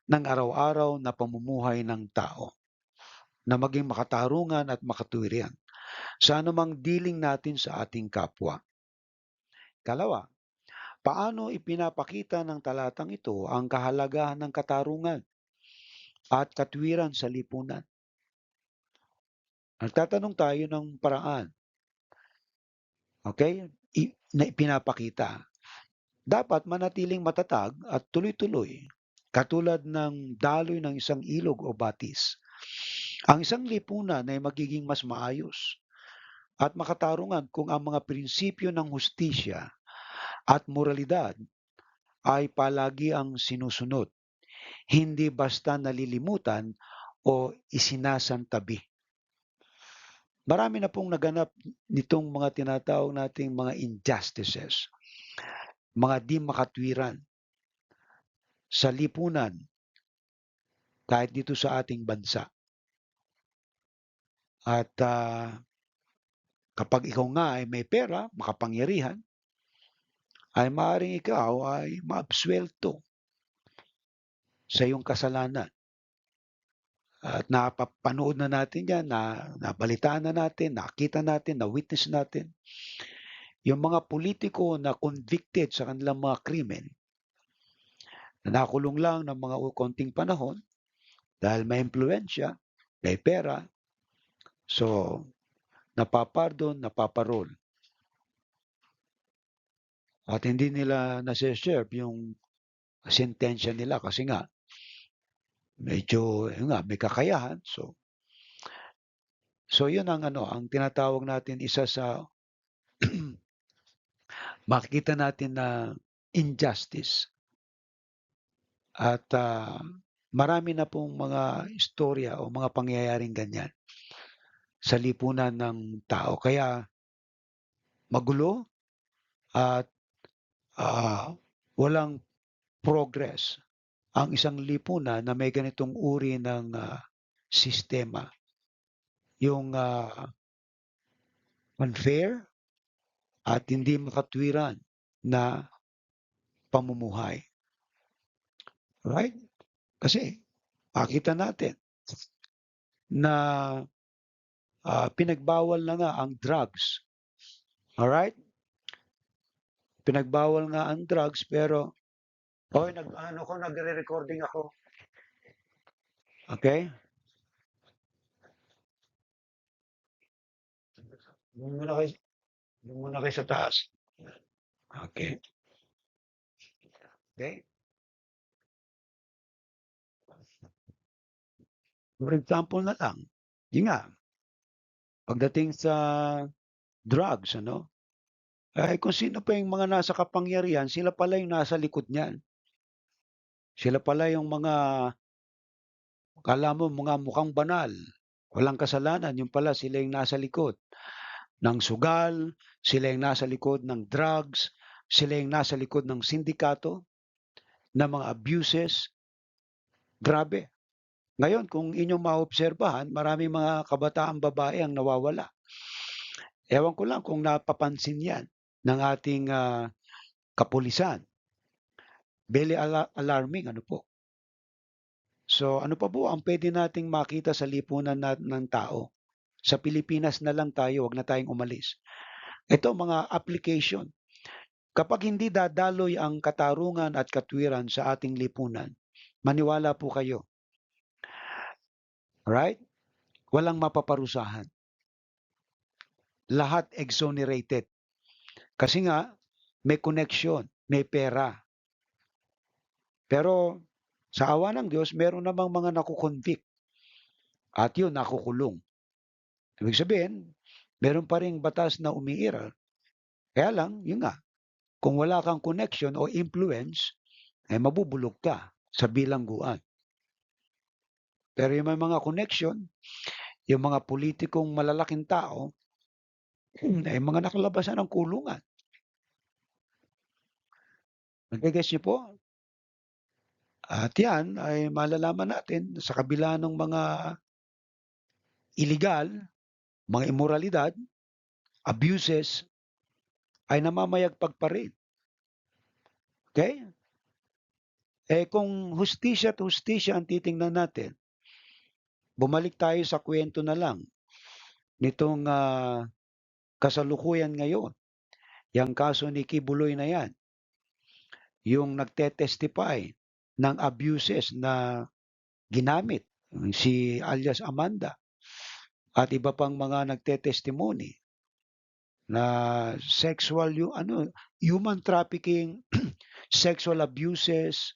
ng araw-araw na pamumuhay ng tao na maging makatarungan at makatwiran sa anumang dealing natin sa ating kapwa. Kalawa, paano ipinapakita ng talatang ito ang kahalagahan ng katarungan at katwiran sa lipunan? Nagtatanong tayo ng paraan, okay, na ipinapakita. Dapat manatiling matatag at tuloy-tuloy, katulad ng daloy ng isang ilog o batis. Ang isang lipunan ay magiging mas maayos at makatarungan kung ang mga prinsipyo ng hustisya at moralidad ay palagi ang sinusunod, hindi basta nalilimutan o isinasantabi. Marami na pong naganap nitong mga tinatawag nating mga injustices, mga di makatwiran sa lipunan kahit dito sa ating bansa. At kapag ikaw nga ay may pera, makapangyarihan, ay maaaring ikaw ay maabsuelto sa iyong kasalanan. At napapanood na natin yan, nabalitaan na natin, nakita natin, na-witness natin. Yung mga politiko na convicted sa kanilang mga krimen, na nakulong lang ng mga konting panahon dahil may impluensya, may pera, so napapardon, napaparol. At hindi nila nase-serve yung sentensya nila kasi nga medyo yun nga, may kakayahan. So yun ang ang tinatawag natin isa sa makikita natin na injustice. At marami na pong mga istorya o mga pangyayaring ganyan sa lipunan ng tao. Kaya magulo at walang progress ang isang lipunan na may ganitong uri ng sistema. Yung unfair at hindi makatwiran na pamumuhay. Right? Kasi makita natin na pinagbawal na nga ang drugs. Alright? Pinagbawal nga ang drugs pero nagre-recording ako. Okay? Doon muna kayo sa taas. Okay. Okay? For example na lang, yun nga, pagdating sa drugs, kung sino pa yung mga nasa kapangyarihan, sila pala yung nasa likod niyan. Sila pala yung mga, akala mo mga mukhang banal, walang kasalanan, yung pala sila yung nasa likod. ng sugal, sila yung nasa likod ng drugs, sila yung nasa likod ng sindikato, ng mga abuses. Grabe. Ngayon kung inyong maobserbahan, maraming mga kabataang babae ang nawawala. Ewan ko lang kung napapansin 'yan ng ating, kapulisan. Very alarming, ano po. So, ano pa po ang puwede nating makita sa lipunan ng tao? Sa Pilipinas na lang tayo, 'wag na tayong umalis. Ito mga application. Kapag hindi dadaloy ang katarungan at katwiran sa ating lipunan, maniwala po kayo, right? Walang mapaparusahan. Lahat exonerated. Kasi nga may connection, may pera. Pero sa awa ng Diyos, meron namang mga naku-convict at yun nakukulong. Ibig sabihin, meron pa ring batas na umiiral. Kaya lang, yun nga, kung wala kang connection o influence, ay mabubulok ka sa bilangguan. Pero yung may mga connection, yung mga politikong malalaking tao, ay mga nakalabasan ng kulungan. Nagigets niyo po? At yan ay malalaman natin sa kabila ng mga illegal, mga immoralidad, abuses, ay namamayagpag pa rin. Okay? Eh kung hustisya at hustisya ang titingnan natin, bumalik tayo sa kwento na lang nitong kasalukuyan ngayon. Yang kaso ni Kibuloy na yan, yung nagte-testify ng abuses na ginamit si alias Amanda at iba pang mga nagte-testimony na sexual yung ano, human trafficking, sexual abuses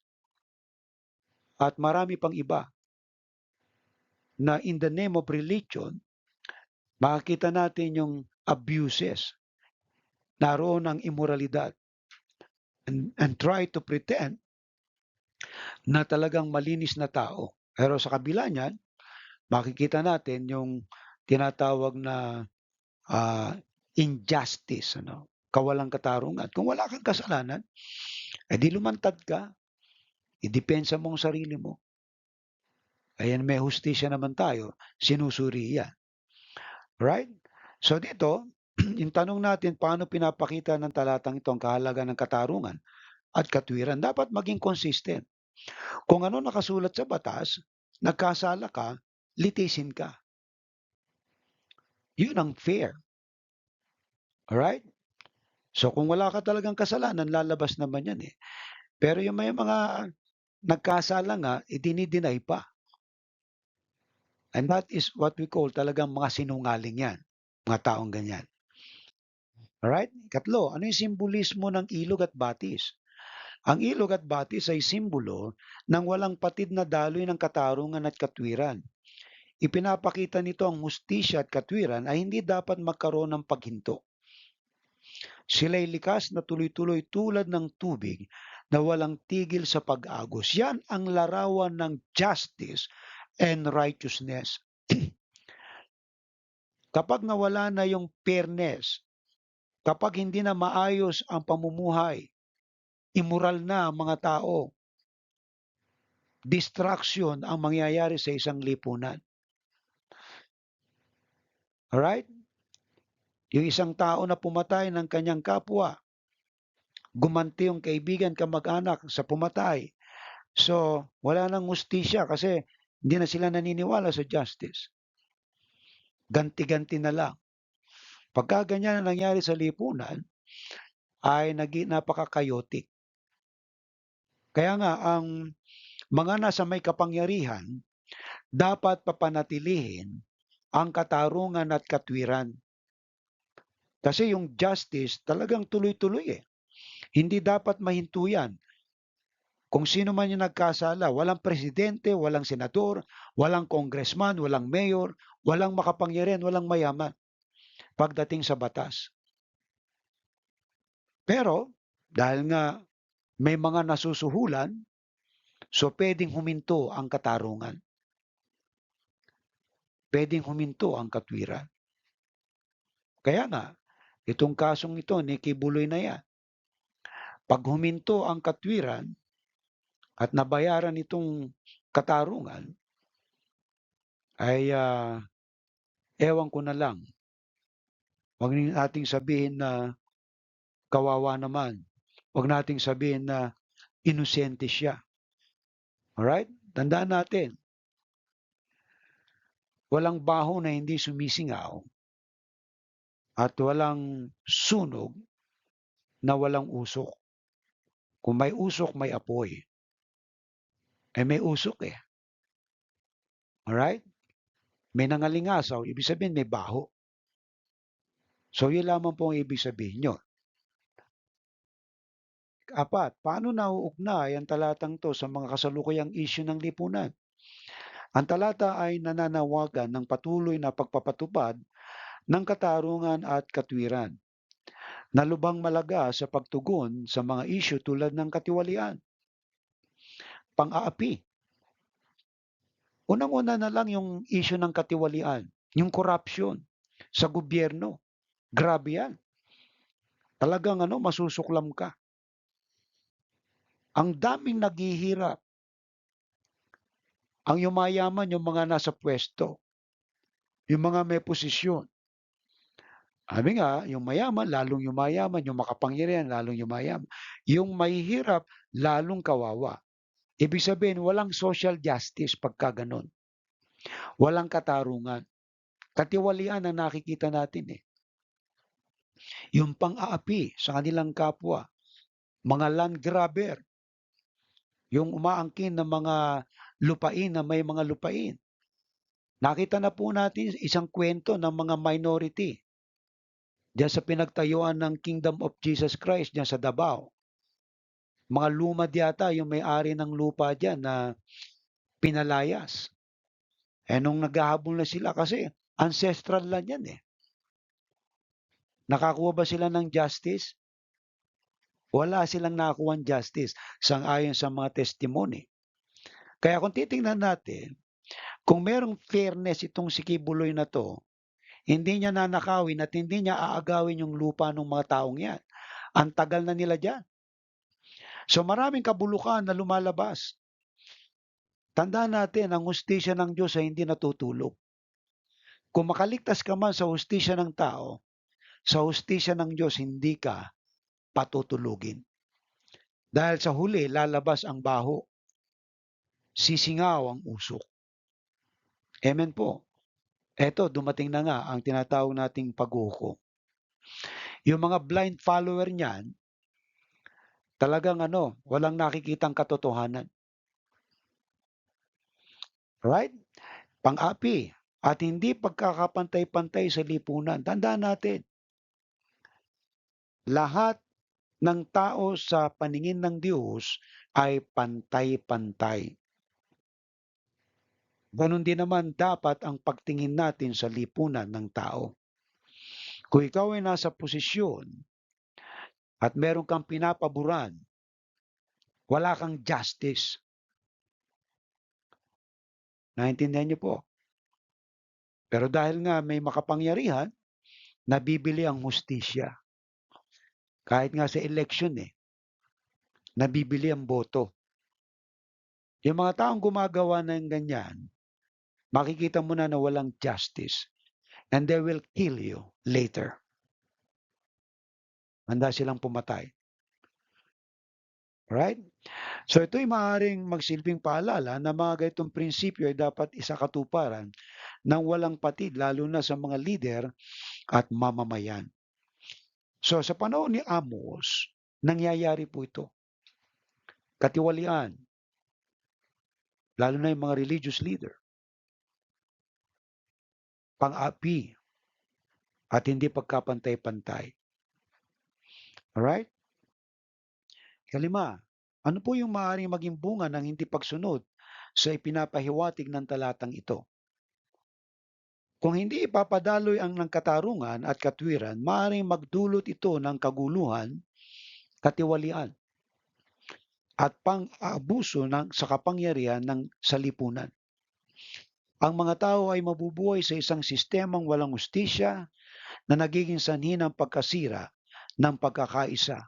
at marami pang iba na in the name of religion, makikita natin yung abuses, naroon ang immoralidad and try to pretend na talagang malinis na tao. Pero sa kabila niyan, makikita natin yung tinatawag na injustice, ano, kawalang katarungan. Kung wala kang kasalanan, di lumantad ka, idepensa mo ang sarili mo. Ayan, may hustisya naman tayo, sinusuri yan. Right? So dito, yung tanong natin, paano pinapakita ng talatang ito ang kahalagan ng katarungan at katwiran? Dapat maging consistent. Kung ano nakasulat sa batas, nagkasala ka, litisin ka. Yun ang fair. Alright? So kung wala ka talagang kasalanan, lalabas naman yan eh. Pero yung may mga nagkasala nga, idini-deny pa. And that is what we call talagang mga sinungaling yan. Mga taong ganyan. Alright? Ikatlo, ano yung simbolismo ng ilog at batis? Ang ilog at batis ay simbolo ng walang patid na daloy ng katarungan at katwiran. Ipinapakita nito ang hustisya at katwiran ay hindi dapat magkaroon ng paghinto. Sila'y likas na tuloy-tuloy tulad ng tubig na walang tigil sa pag-agos. Yan ang larawan ng justice and righteousness. Kapag nawala na yung fairness, kapag hindi na maayos ang pamumuhay, immoral na ang mga tao, distraction ang mangyayari sa isang lipunan. Alright? Yung isang tao na pumatay ng kanyang kapwa, gumanti yung kaibigan, kamag-anak sa pumatay. So, wala nang hustisya kasi hindi na sila naniniwala sa justice. Ganti-ganti na lang. Pagka ganyan ang nangyari sa lipunan, ay napaka-chaotic. Kaya nga, ang mga nasa may kapangyarihan, dapat papanatilihin ang katarungan at katwiran. Kasi yung justice talagang tuloy-tuloy eh. Hindi dapat mahinto yan. Kung sino man yung nagkasala, walang presidente, walang senador, walang congressman, walang mayor, walang makapangyarihan, walang mayaman pagdating sa batas. Pero dahil nga may mga nasusuhulan, so pwedeng huminto ang katarungan. Pwedeng huminto ang katwiran. Kaya nga, itong kasong ito ni Kibuloy na yan, 'pag huminto ang katwiran at nabayaran itong katarungan ay, ewan ko na lang, wag nating sabihin na kawawa naman, wag nating sabihin na inosente siya, alright? Tandaan natin, walang baho na hindi sumisingaw at walang sunog na walang usok. Kung may usok, may apoy. Eh, may usok, eh, alright? May nangalingasaw, ibig sabihin may baho. So, yun lamang po ang ibig sabihin niyon. 4, paano nauugnay ang talatang 'to sa mga kasalukuyang isyu ng lipunan? Ang talata ay nananawagan ng patuloy na pagpapatupad ng katarungan at katwiran, na lubhang malaga sa pagtugon sa mga isyu tulad ng katiwalian, pang-aapi. Unang-una na lang yung isyu ng katiwalian, yung corruption sa gobyerno. Grabe yan. Talagang masusuklam ka. Ang daming naghihirap. Ang yumayaman yung mga nasa puwesto, yung mga may posisyon. Sabi nga, yung mayaman lalong yumayaman, yung makapangyarihan lalong yumayaman. Yung mahihirap lalong kawawa. Ibig sabihin, walang social justice pagka gano'n. Walang katarungan. Katiwalian ang nakikita natin eh. Yung pang-aapi sa kanilang kapwa, mga land grabber, yung umaangkin ng mga lupain na may mga lupain. Nakita na po natin isang kwento ng mga minority diyan sa pinagtayuan ng Kingdom of Jesus Christ diyan sa Davao. Mga lumad yata yung may-ari ng lupa diyan na pinalayas. Eh, nung naghahabol na sila kasi ancestral land yan eh. Nakakuha ba sila ng justice? Wala silang nakakuhang justice sang-ayon sa mga testimony. Kaya kung titingnan natin, kung merong fairness itong si Kibuloy na 'to, hindi niya nanakawin at hindi niya aagawin yung lupa ng mga taong 'yan. Ang tagal na nila diyan. So, maraming kabulukan na lumalabas. Tandaan natin ang hustisya ng Diyos ay hindi natutulog. Kung makaligtas ka man sa hustisya ng tao, sa hustisya ng Diyos hindi ka patutulugin. Dahil sa huli lalabas ang baho, sisingaw ang usok. Amen po. Eto, dumating na nga ang tinatawag nating paghuhukom. Yung mga blind follower niyan, talagang walang nakikitang katotohanan. Right? Pang-api at hindi pagkakapantay-pantay sa lipunan. Tandaan natin, lahat ng tao sa paningin ng Diyos ay pantay-pantay. Ganon din naman dapat ang pagtingin natin sa lipunan ng tao. Kung ikaw ay nasa posisyon at meron kang pinapaboran, wala kang justice. Naintindihan niyo po? Pero dahil nga may makapangyarihan, nabibili ang hustisya. Kahit nga sa election nabibili ang boto. Yung mga taong gumagawa ng ganyan, makikita mo na walang justice and they will kill you later. Handa silang pumatay. Right? So ito'y maaaring magsilbing paalala na mga ganitong prinsipyo ay dapat isakatuparan ng walang patid lalo na sa mga leader at mamamayan. So sa panahon ni Amos, nangyayari po ito. Katiwalian, lalo na yung mga religious leader. Pang-api at hindi pagkapantay-pantay. Alright? 5, ano po yung maaaring maging bunga ng hindi pagsunod sa ipinapahiwatig ng talatang ito? Kung hindi ipapadaloy ang ng katarungan at katwiran, maaaring magdulot ito ng kaguluhan, katiwalian, at pang-aabuso sa kapangyarihan ng salipunan. Ang mga tao ay mabubuhay sa isang sistemang walang hustisya, na nagiging sanhi ng pagkasira ng pagkakaisa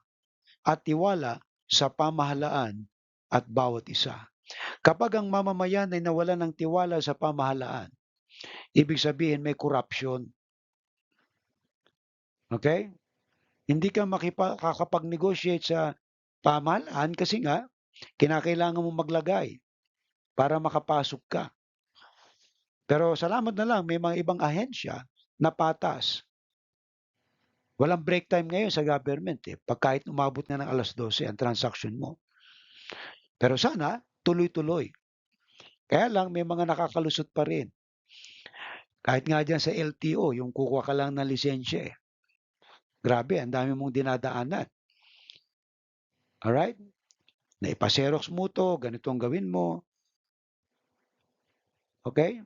at tiwala sa pamahalaan at bawat isa. Kapag ang mamamayan ay nawalan ng tiwala sa pamahalaan, ibig sabihin may corruption. Okay? Hindi ka makakapag-negotiate sa pamahalaan kasi nga kinakailangan mo maglagay para makapasok ka. Pero salamat na lang may mga ibang ahensya na patas. Walang break time ngayon sa government eh. Pag kahit umabot na ng 12:00 ang transaction mo. Pero sana tuloy-tuloy. Kaya lang may mga nakakalusot pa rin. Kahit nga diyan sa LTO, yung kukuha ka lang ng lisensya eh. Grabe, ang dami mong dinadaanan. Alright? Na ipa-xerox mo to, ganito ang gawin mo. Okay?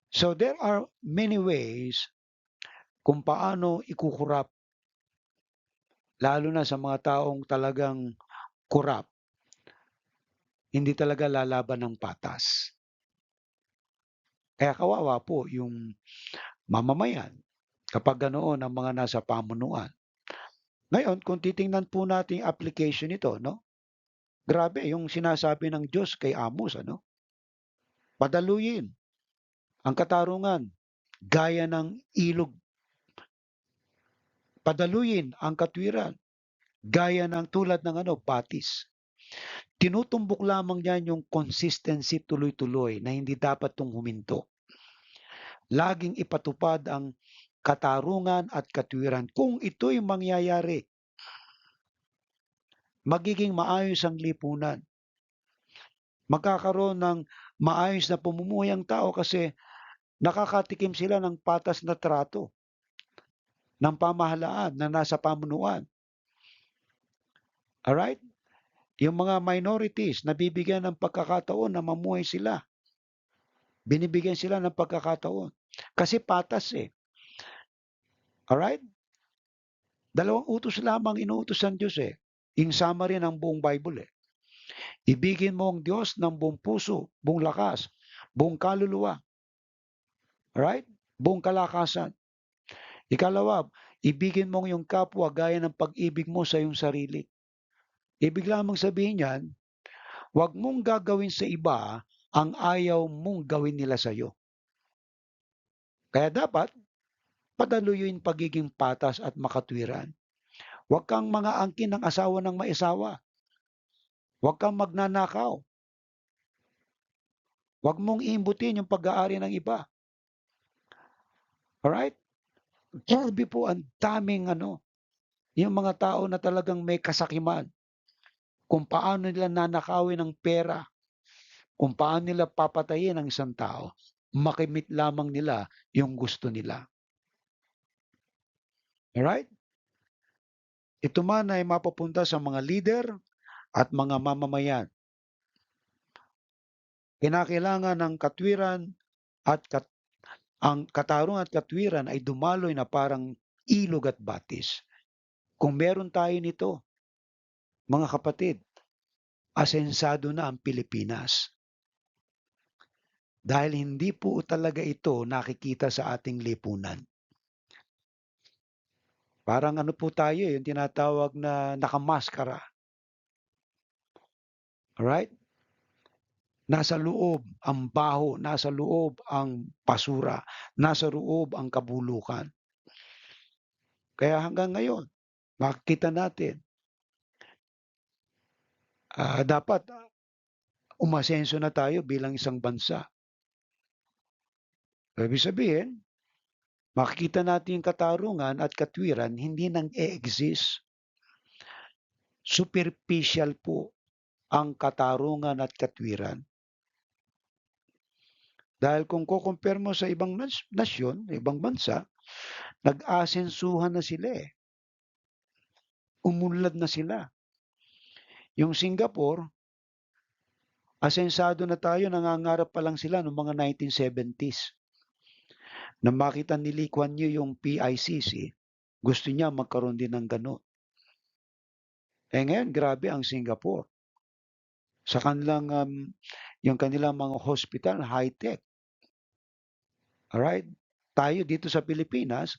So there are many ways kung paano ikukurap, lalo na sa mga taong talagang kurap, hindi talaga lalaban ng patas. Kaya kawawa po yung mamamayan kapag ganoon ang mga nasa pamunuan. Ngayon, kung titingnan po natin yung application nito, no? Grabe yung sinasabi ng Diyos kay Amos, ano? Padaluyin ang katarungan gaya ng ilog. Padaluyin ang katwiran gaya ng tulad ng batis. Tinutumbok lamang niyan yung consistency tuloy-tuloy na hindi dapat tong huminto. Laging ipatupad ang katarungan at katwiran. Kung ito'y mangyayari, magiging maayos ang lipunan. Magkakaroon ng maayos na pamumuhay ang tao kasi nakakatikim sila ng patas na trato ng pamahalaan na nasa pamunuan. Alright? Yung mga minorities, nabibigyan ng pagkakataon na mamuhay sila. Binibigyan sila ng pagkakataon. Kasi patas eh. Alright? Dalawang utos lamang inuutos ng Diyos eh. In summary ng buong Bible eh. Ibigin mo ang Diyos ng buong puso, buong lakas, buong kaluluwa. Alright? Buong kalakasan. Ikalawa, ibigin mo yung kapwa gaya ng pag-ibig mo sa iyong sarili. Ibig lamang sabihin yan, huwag mong gagawin sa iba ang ayaw mong gawin nila sa iyo. Kaya dapat, padaluyin pagiging patas at makatwiran. Huwag kang mga angkin ng asawa ng maisawa. Huwag kang magnanakaw. Huwag mong iimbutin yung pag-aari ng iba. Alright? Grabe po ang daming yung mga tao na talagang may kasakiman. Kung paano nila nanakawin ng pera, kung paano nila papatayin ang isang tao, makimit lamang nila yung gusto nila. Alright? Ito man ay mapapunta sa mga leader at mga mamamayan. Kinakailangan ng katwiran at ang katarungan at katwiran ay dumaloy na parang ilog at batis. Kung meron tayo nito, mga kapatid, asensado na ang Pilipinas. Dahil hindi po talaga ito nakikita sa ating lipunan. Parang po tayo, yung tinatawag na nakamaskara. Alright? Nasa loob ang baho, nasa loob ang basura, nasa loob ang kabulukan. Kaya hanggang ngayon, makikita natin, dapat umasenso na tayo bilang isang bansa. Ibig sabihin, makikita natin yung katarungan at katwiran hindi nang e-exist. Superficial po ang katarungan at katwiran. Dahil kung kukumpare mo sa ibang nasyon, ibang bansa, nag-asensuhan na sila eh. Umunlad na sila. Yung Singapore, asensado na tayo, nangangarap pa lang sila noong mga 1970s. Nang makita ni Lee Kuan Yew yung PICC, gusto niya magkaroon din ng gano'n. Ngayon, grabe ang Singapore. Sa kanilang, yung kanilang mga hospital, high-tech. Alright? Tayo dito sa Pilipinas,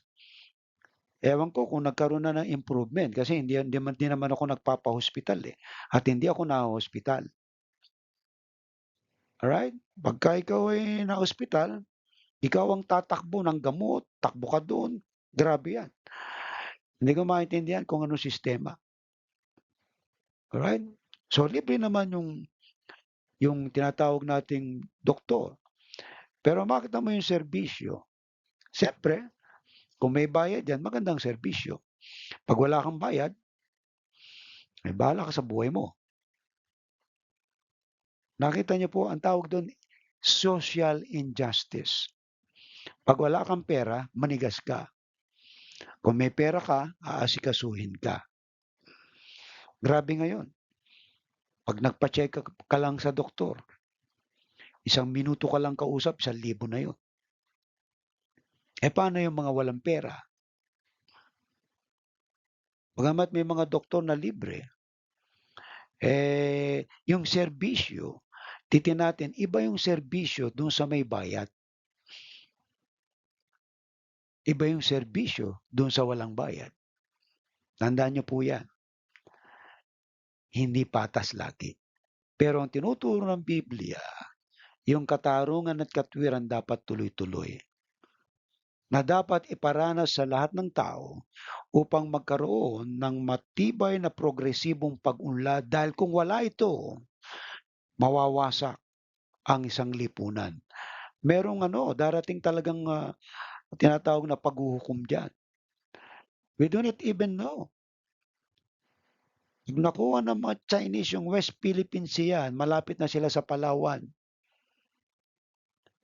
Ewan ko kung nagkaroon na ng improvement kasi hindi naman ako nagpapahospital, eh, at hindi ako naho-hospital, alright? Pagka ikaw ay na-ospital, ikaw ang tatakbo ng gamot, takbo ka do'n, grabe 'yan. Hindi ko maintindihan kung anong sistema, alright? So, libre naman yung tinatawag nating doktor, pero makita mo yung serbisyo, siyempre kung may bayad 'yan magandang serbisyo. 'Pag wala kang bayad, eh, bahala ka sa buhay mo. Nakita niyo po ang tawag do'n, social injustice. 'Pag wala kang pera, manigas ka. Kung may pera ka, aasikasuhin ka. Grabe ngayon, 'pag nagpa-check-up ka lang sa doktor, 1 minuto ka lang kausap, 1,000 na 'yun. Eh, paano yung mga walang pera? Bagamat may mga doktor na libre, yung serbisyo, titingnan natin iba yung serbisyo dun sa may bayad, iba yung serbisyo dun sa walang bayad. Tandaan niyo po 'yan, hindi patas lagi. Pero ang tinuturo ng Biblia, yung katarungan at katwiran dapat tuloy-tuloy, na dapat iparanas sa lahat ng tao upang magkaroon ng matibay na progresibong pag-unlad dahil kung wala ito, mawawasak ang isang lipunan. Merong darating talagang, tinatawag na paghuhukom diyan. We do not even know. 'Pag nakuha ng mga Chinese yung West Philippine Sea, malapit na sila sa Palawan,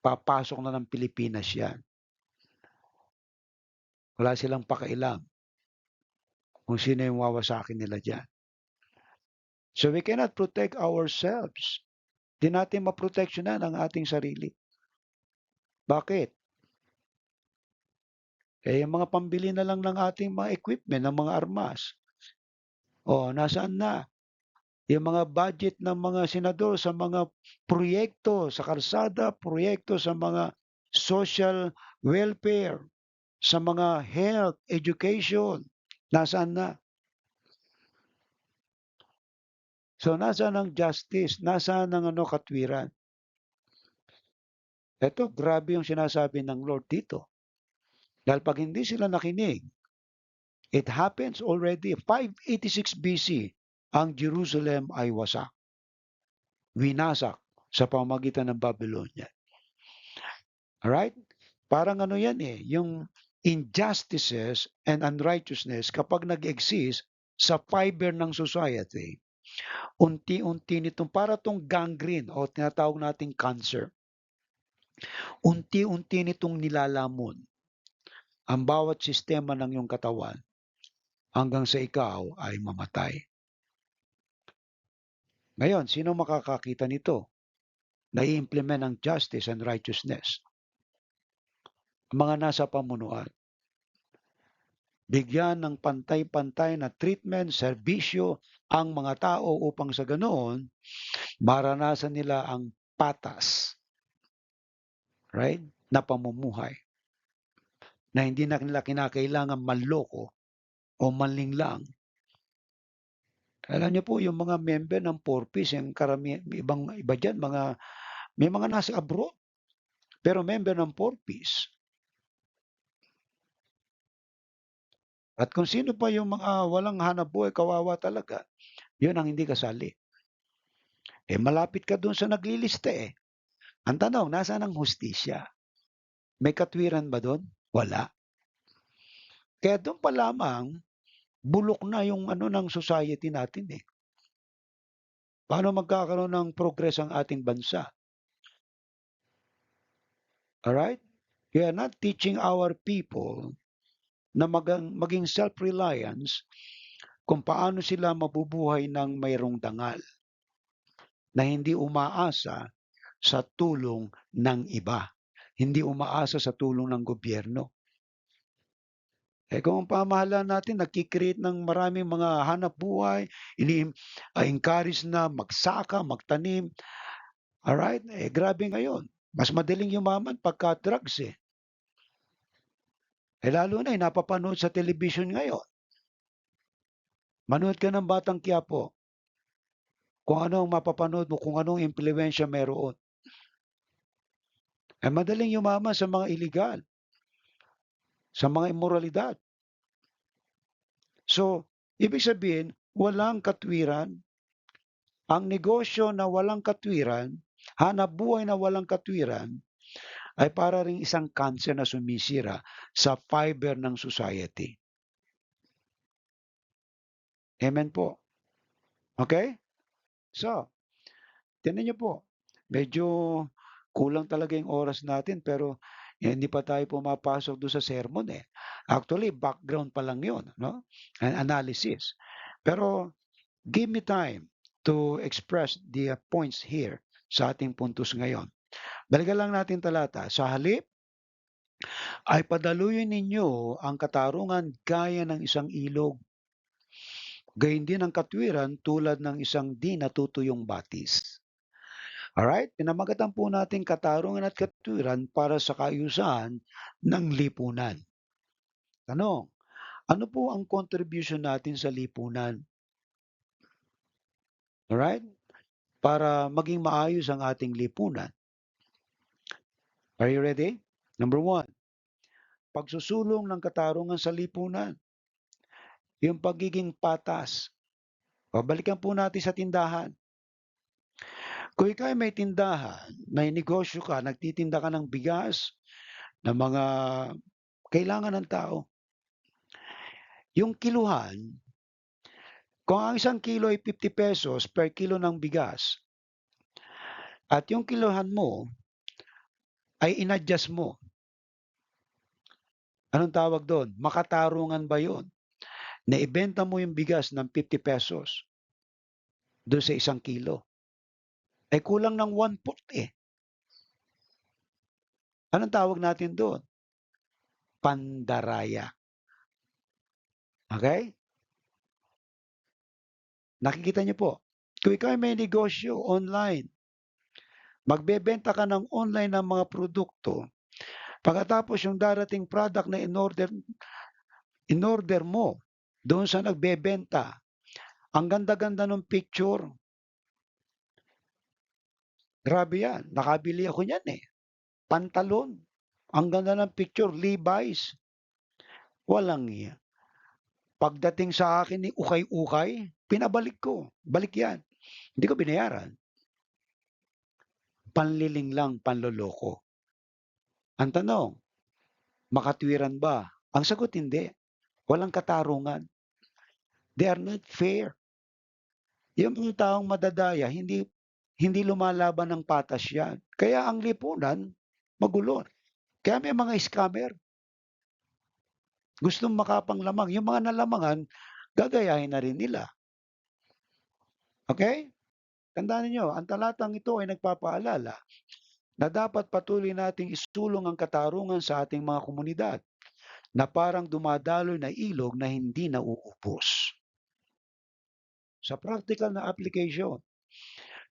papasok na ng Pilipinas 'yan. Wala silang pakialam kung sino yung wawasakin nila diyan. So we cannot protect ourselves. Di natin maproteksyonan ang ating sarili. Bakit? Eh, yung mga pambili na lang ng ating mga equipment, ng mga armas. Oh, nasaan na? Yung mga budget ng mga senador sa mga proyekto sa kalsada, proyekto sa mga social welfare, sa mga health, education, nasaan na? So, nasaan ang justice? Nasaan ang katwiran? Eto, grabe yung sinasabi ng Lord dito. Dahil 'pag hindi sila nakinig, it happens already 586 BC, ang Jerusalem ay wasak, winasak sa pamamagitan ng Babylonia. Alright? Parang yan, eh, yung injustices and unrighteousness kapag nag-exist sa fiber ng society, unti-unti nitong para 'tong gangrene o tinatawag nating cancer, unti-unti nitong nilalamon ang bawat sistema ng iyong katawan hanggang sa ikaw ay mamatay. Ngayon, sino makakakita nito? Nai-implement ang justice and righteousness. Ang mga nasa pamunuan. Bigyan ng pantay-pantay na treatment, serbisyo ang mga tao upang sa ganoon, maranasan nila ang patas, right, na pamumuhay. Na hindi na nila kinakailangan manloko o manlinlang. Alam niyo po yung mga member ng Porpis, yung iba diyan may mga nasa abroad, pero member ng Porpis. At kung sino pa yung mga walang hanapbuhay, kawawa talaga, yun ang hindi kasali. Eh, malapit ka dun sa naglilista, eh. Ang tanong, nasaan ang hustisya? May katwiran ba dun? Wala. Kaya dun pa lamang, bulok na yung ng society natin, eh. Paano magkakaroon ng progress ang ating bansa? Alright? We are not teaching our people na maging self-reliance kung paano sila mabubuhay ng mayroong dangal na hindi umaasa sa tulong ng iba, hindi umaasa sa tulong ng gobyerno. Eh, kung ang pamahalaan natin nagki-create ng maraming mga hanapbuhay, encourage na magsaka, magtanim, alright? Eh, grabe ngayon. Mas madaling yumaman pagka drugs, eh. Lalo na napapanood sa telebisyon ngayon. Manood ka ng Batang Quiapo, kung ano ang mapapanood mo, kung anong impluwensiya meron. Madaling yumaman sa mga illegal, sa mga immoralidad. So, ibig sabihin, walang katwiran. Ang negosyo na walang katwiran, hanapbuhay na walang katwiran, ay para ring isang cancer na sumisira sa fiber ng society. Amen po. Okay? So, tingnan niyo po, medyo kulang talaga yung oras natin pero hindi pa tayo pumapasok do'n sa sermon, eh. Actually, background pa lang 'yun, 'no, analysis. Pero give me time to express the points here sa ating puntos ngayon. Balikan lang natin talata, "Sa halip ay padaluyin ninyo ang katarungan gaya ng isang ilog, gayon din ang katwiran tulad ng isang di natutuyong batis." Alright? Pinamagatan po natin katarungan at katwiran para sa kaayusan ng lipunan. Tanong, ano po ang contribution natin sa lipunan? Alright? Para maging maayos ang ating lipunan. Are you ready? Number one, pagsusulong ng katarungan sa lipunan. Yung pagiging patas. Babalikan po natin sa tindahan. Kung ikaw ay may tindahan, may negosyo ka, nagtitinda ka ng bigas, ng mga kailangan ng tao, yung kiluhan, kung ang isang kilo ay ₱50 per kilo ng bigas, at yung kiluhan mo ay in-adjust mo, anong tawag doon? Makatarungan ba yun? Na ibenta mo yung bigas ng ₱50 doon sa isang kilo. Kulang ng 1/4 eh. Anong tawag natin doon? Pandaraya. Okay? Nakikita niyo po, kung ikaw ay may negosyo online, magbebenta ka ng online ng mga produkto, pagkatapos yung darating product na in-order mo doon sa nagbebenta, ang ganda-ganda ng picture. Grabe yan, nakabili ako niyan eh. Pantalon, ang ganda ng picture, Levi's. Walang iya. Pagdating sa akin ni ukay-ukay, pinabalik ko. Balik yan. Hindi ko binayaran. Panliling lang, panloloko. Ang tanong, makatwiran ba? Ang sagot hindi. Walang katarungan. They are not fair. Yung mga taong madadaya, hindi hindi lumalaban ng patas yan. Kaya ang lipunan, magulo. Kaya may mga scammer, gustong makapanglamang. Yung mga nalamangan, gagayahin na rin nila. Okay? Tandaan niyo, ang talatang ito ay nagpapaalala na dapat patuloy nating isulong ang katarungan sa ating mga komunidad na parang dumadaloy na ilog na hindi nauubos. Sa practical na application,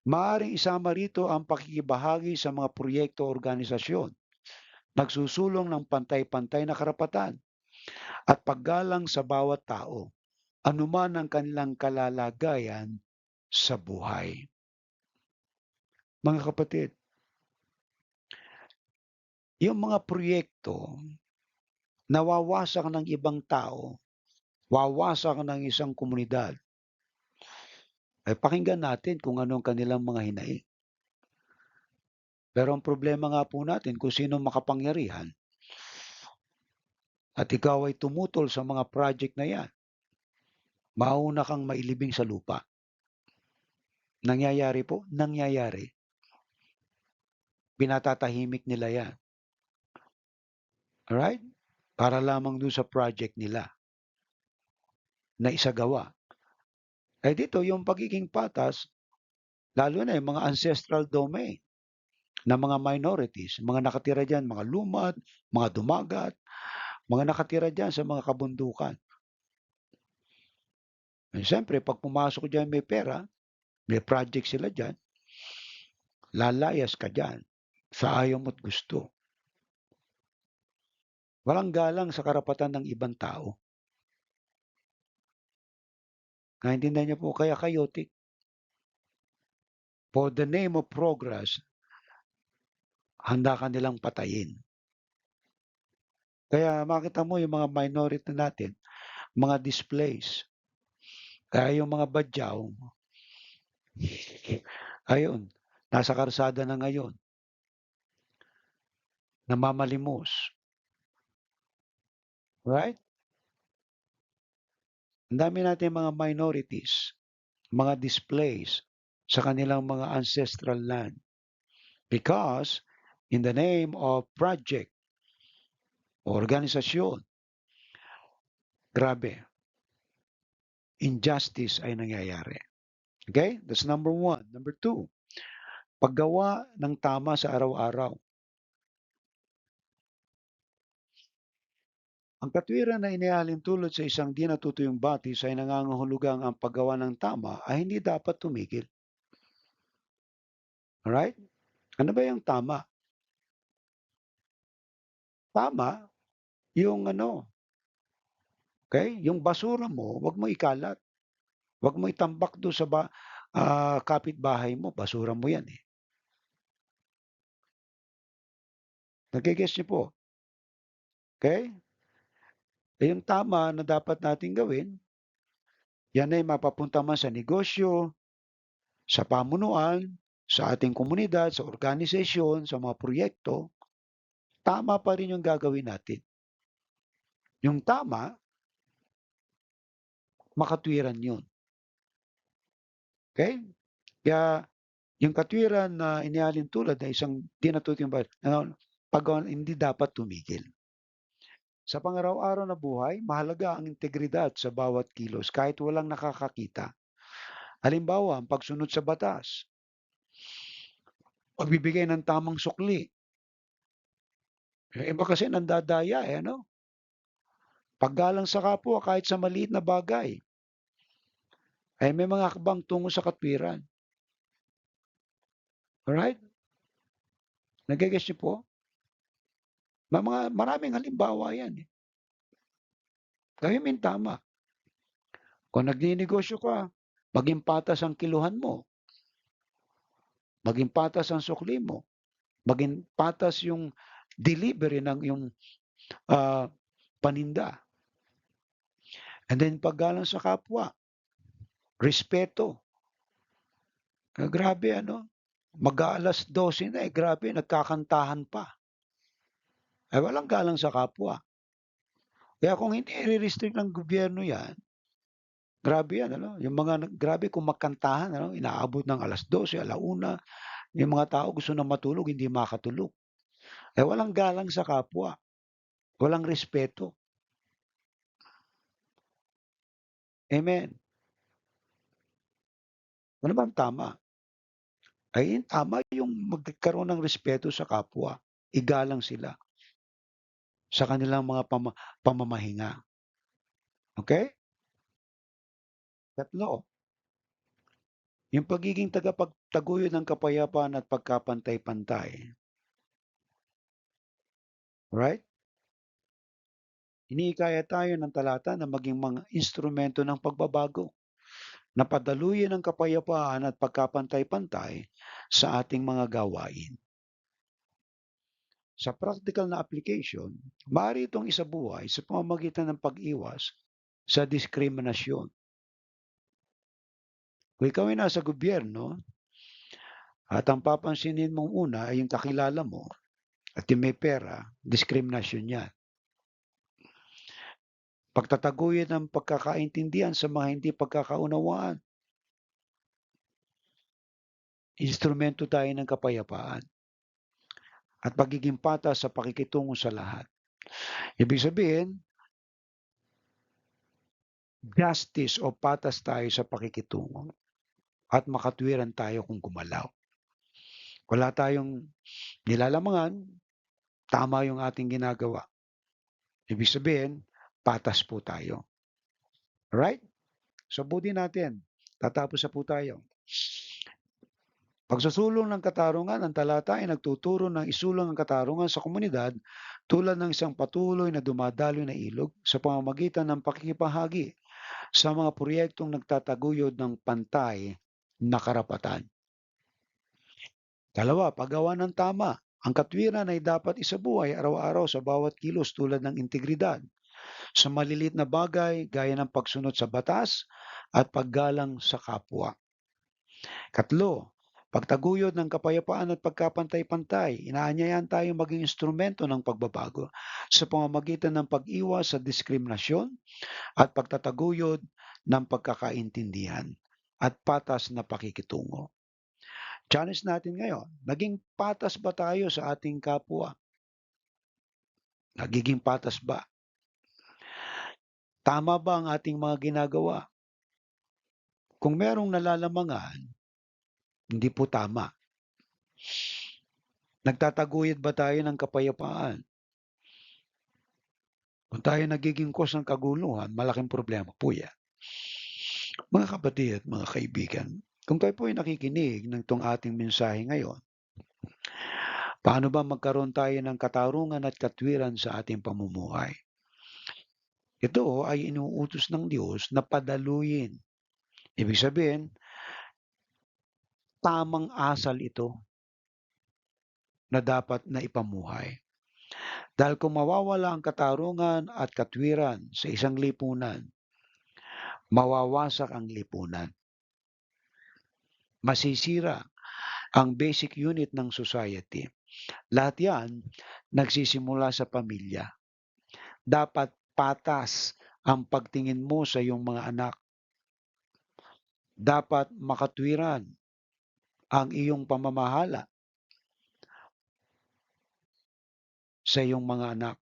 maaaring isama rito ang pakikibahagi sa mga proyekto o organisasyon, nagsusulong ng pantay-pantay na karapatan at paggalang sa bawat tao, anuman ang kanilang kalalagayan sa buhay. Mga kapatid, yung mga proyekto nawawasak ng ibang tao, wawasak ng isang komunidad, pakinggan natin kung ano ang kanilang mga hinaing. Pero ang problema nga po natin kung sino makapangyarihan at ikaw ay tumutol sa mga project na yan, mauna kang mailibing sa lupa. Nangyayari po, nangyayari. Pinatatahimik nila yan. Alright? Para lamang dun sa project nila na isagawa. Dito, yung pagiging patas, lalo na yung mga ancestral domain ng mga minorities, mga nakatira dyan, mga lumad, mga dumagat, mga nakatira dyan sa mga kabundukan. Siyempre, pag pumasok dyan may pera, may project sila dyan, lalayas ka dyan sa ayaw mo't gusto. Walang galang sa karapatan ng ibang tao. Naintindihan niyo po kaya chaotic. For the name of progress, handa ka nilang patayin. Kaya makita mo yung mga minority natin, mga displays, kaya yung mga badyaw, ayun, nasa kalsada na ngayon, namamalimos. Right? Ang dami natin mga minorities, mga displays sa kanilang mga ancestral land. Because in the name of project o organisasyon, grabe, injustice ay nangyayari. Okay? That's number one. Number two, paggawa ng tama sa araw-araw. Ang katwiran na inialin tulad sa isang di natutuyong batis ay nangangahulugang ang paggawa ng tama ay hindi dapat tumigil. Alright? Ano ba yung tama? Tama, yung ano, okay? Yung basura mo, wag mo ikalat. Wag mo itambak do'n sa kapitbahay mo, basura mo 'yan, eh. Nage-gets niyo po, okey? Eh, yung tama na dapat nating gawin, 'yan ay mapapunta man sa negosyo, sa pamunuan, sa ating komunidad, sa organisasyon, sa mga proyekto, tama pa rin yung gagawin natin. Yung tama, makatwiran yun, okey? Kaya yung katwiran na inialin tulad ng isang di natutuyong ano, hindi dapat tumigil. Sa pang-araw-araw na buhay, mahalaga ang integridad sa bawat kilos kahit walang nakakakita. Halimbawa, ang pagsunod sa batas, pagbibigay ng tamang sukli. Yung iba kasi nandadaya, eh, ano? Paggalang sa kapwa kahit sa maliit na bagay, ay may mga hakbang tungo sa katwiran. Alright? Nagigets niyo po? May mga maraming halimbawa yan, eh. Gawin mo yung tama. Kung nagninegosyo ka, maging patas ang kiluhan mo, maging patas ang sukli mo, maging patas yung delivery ng yung ah, paninda. And then paggalang sa kapwa, respeto. Grabe ano, mag-aalas-12 na, eh, grabe nagkakantahan pa. Ay walang galang sa kapwa. Kaya kung hindi ire-restrict ng gobyerno 'yan, grabe 'yan ano, yung mga grabe kung magkantahan ano, inaabot ng 12:00, 1:00, yung mga tao gusto na matulog hindi makatulog. Eh, walang galang sa kapwa, walang respeto. Amen. Ano ba ang tama? Ay tama yung magkaroon ng respeto sa kapwa, igalang sila sa kanilang mga pamamahinga, okey? Tatlo, yung pagiging tagapagtaguyod ng kapayapaan at pagkapantay-pantay, right? Hinihikayat tayo ng talata na maging mga instrumento ng pagbabago, na padaluyin ang kapayapaan at pagkapantay-pantay sa ating mga gawain. Sa practical na application, maaari itong isabuhay sa pamamagitan ng pag-iwas sa diskriminasyon. Kung ikaw ay nasa gobyerno at ang papansinin mong una ay yung kakilala mo at yung may pera, diskriminasyon yan. Pagtataguyod ng pagkakaintindihan sa mga hindi pagkakaunawaan, instrumento tayo ng kapayapaan at pagiging patas sa pakikitungo sa lahat. Ibig sabihin, justice o patas tayo sa pakikitungo at makatwiran tayo kung gumalaw. Wala tayong nilalamangan, tama yung ating ginagawa. Ibig sabihin, patas po tayo. Alright? So, buti natin. Tatapos na po tayo. Pagsusulong ng katarungan, ang talata ay nagtuturo ng isulong ang katarungan sa komunidad tulad ng isang patuloy na dumadaloy na ilog sa pamamagitan ng pakikibahagi sa mga proyektong nagtataguyod ng pantay na karapatan. Dalawa, paggawa ng tama. Ang katwiran ay dapat isabuhay araw-araw sa bawat kilos tulad ng integridad sa maliliit na bagay gaya ng pagsunod sa batas at paggalang sa kapwa. Katlo, pagtaguyod ng kapayapaan at pagkapantay-pantay, inaanyayahan tayong maging instrumento ng pagbabago sa pamamagitan ng pag-iwas sa diskriminasyon at pagtataguyod ng pagkakaintindihan at patas na pakikitungo. Challenge natin ngayon, naging patas ba tayo sa ating kapwa? Nagiging patas ba? Tama ba ang ating mga ginagawa? Kung merong nalalamangan, hindi po tama. Nagtataguyod ba tayo ng kapayapaan? Kung tayo nagiging cause ng kaguluhan, malaking problema po yan. Mga kapatid at mga kaibigan, kung kayo po ay nakikinig ng itong ating mensahe ngayon, paano ba magkaroon tayo ng katarungan at katwiran sa ating pamumuhay? Ito ay inuutos ng Diyos na padaluyin. Ibig sabihin, tamang asal ito na dapat na ipamuhay. Dahil kung mawawala ang katarungan at katwiran sa isang lipunan, mawawasak ang lipunan. Masisira ang basic unit ng society. Lahat yan nagsisimula sa pamilya. Dapat patas ang pagtingin mo sa iyong mga anak. Dapat makatwiran ang iyong pamamahala sa iyong mga anak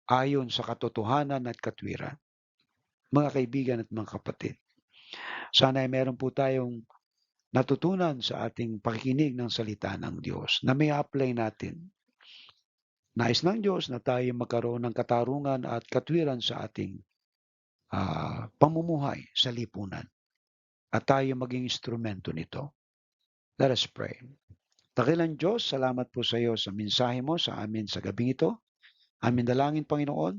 ayon sa katotohanan at katwiran. Mga kaibigan at mga kapatid, sana ay meron po tayong natutunan sa ating pakikinig ng salita ng Diyos na may apply natin. Nais ng Diyos na tayo magkaroon ng katarungan at katwiran sa ating pamumuhay sa lipunan at tayo maging instrumento nito. Let us pray. Dakilang Diyos, salamat po sa iyo sa mensahe mo sa amin sa gabing ito. Amin dalangin, Panginoon,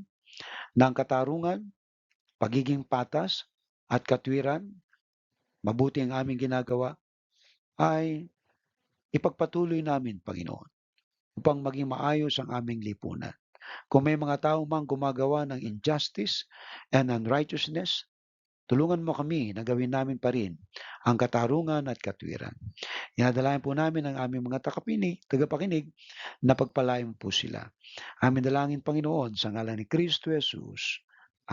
na ang katarungan, pagiging patas at katwiran, mabuti ang aming ginagawa, ay ipagpatuloy namin, Panginoon, upang maging maayos ang aming lipunan. Kung may mga tao mang gumagawa ng injustice and unrighteousness, tulungan mo kami na gawin namin pa rin ang katarungan at katwiran. Inadalayan po namin ang aming mga tagapakinig na pagpalain po sila. Amin dalangin, Panginoon, sa ngalan ni Kristo Jesus.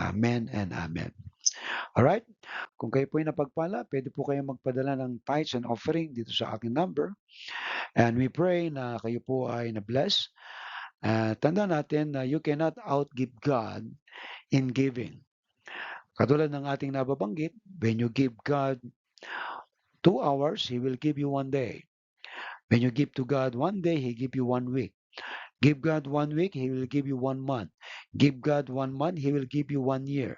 Amen and amen. Alright? Kung kayo po ay napagpala, pwede po kayong magpadala ng tithes and offering dito sa aking number. And we pray na kayo po ay na-bless. Tandaan natin na you cannot outgive God in giving. Katulad ng ating nababanggit, when you give God 2 hours, He will give you 1 day. When you give to God 1 day, He give you 1 week. Give God 1 week, He will give you 1 month. Give God 1 month, He will give you 1 year.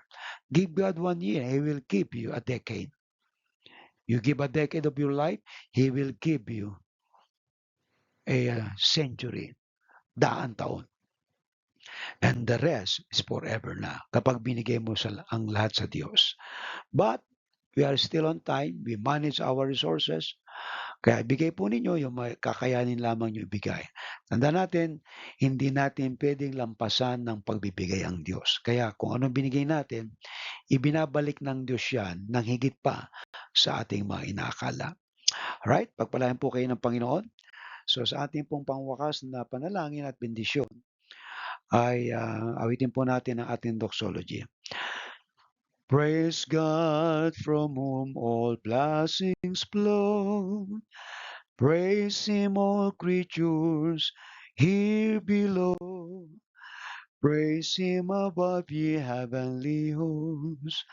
Give God 1 year, He will give you a decade. You give a decade of your life, He will give you a century, daan taon. And the rest is forever na kapag binigay mo ang lahat sa Diyos. But we are still on time. We manage our resources. Kaya ibigay po ninyo yung kakayanin lamang nyo ibigay. Tandaan natin, hindi natin pwedeng lampasan ng pagbibigay ang Diyos. Kaya kung anong binigay natin, ibinabalik ng Diyos yan ng higit pa sa ating mga inaakala. Alright? Pagpalain po kayo ng Panginoon. So sa ating pong pangwakas na panalangin at bendisyon, ay awitin po natin ang ating doxology. Praise God from whom all blessings flow. Praise Him, all creatures here below. Praise Him above, ye heavenly hosts.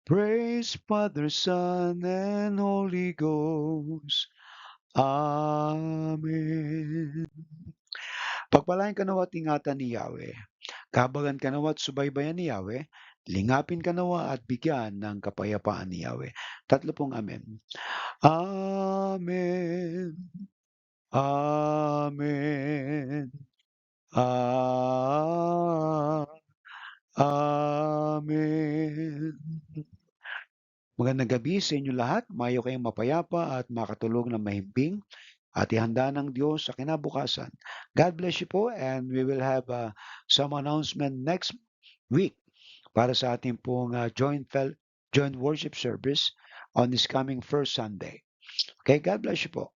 Praise Father, Son, and Holy Ghost. Amen. Pagpalain ka nawa't ingatan ni Yahweh. Kabagan ka nawa't subaybayan ni Yahweh. Lingapin ka nawa at bigyan ng kapayapaan ni Yahweh. Tatlo pong amen. Amen. Amen. Amen. Magandang gabi sa inyo lahat. Mayo kayong mapayapa at makatulog ng mahimbing at ihanda ng Diyos sa kinabukasan. God bless you po, and we will have some announcement next week para sa ating pong joint worship service on this coming first Sunday. Okay, God bless you po.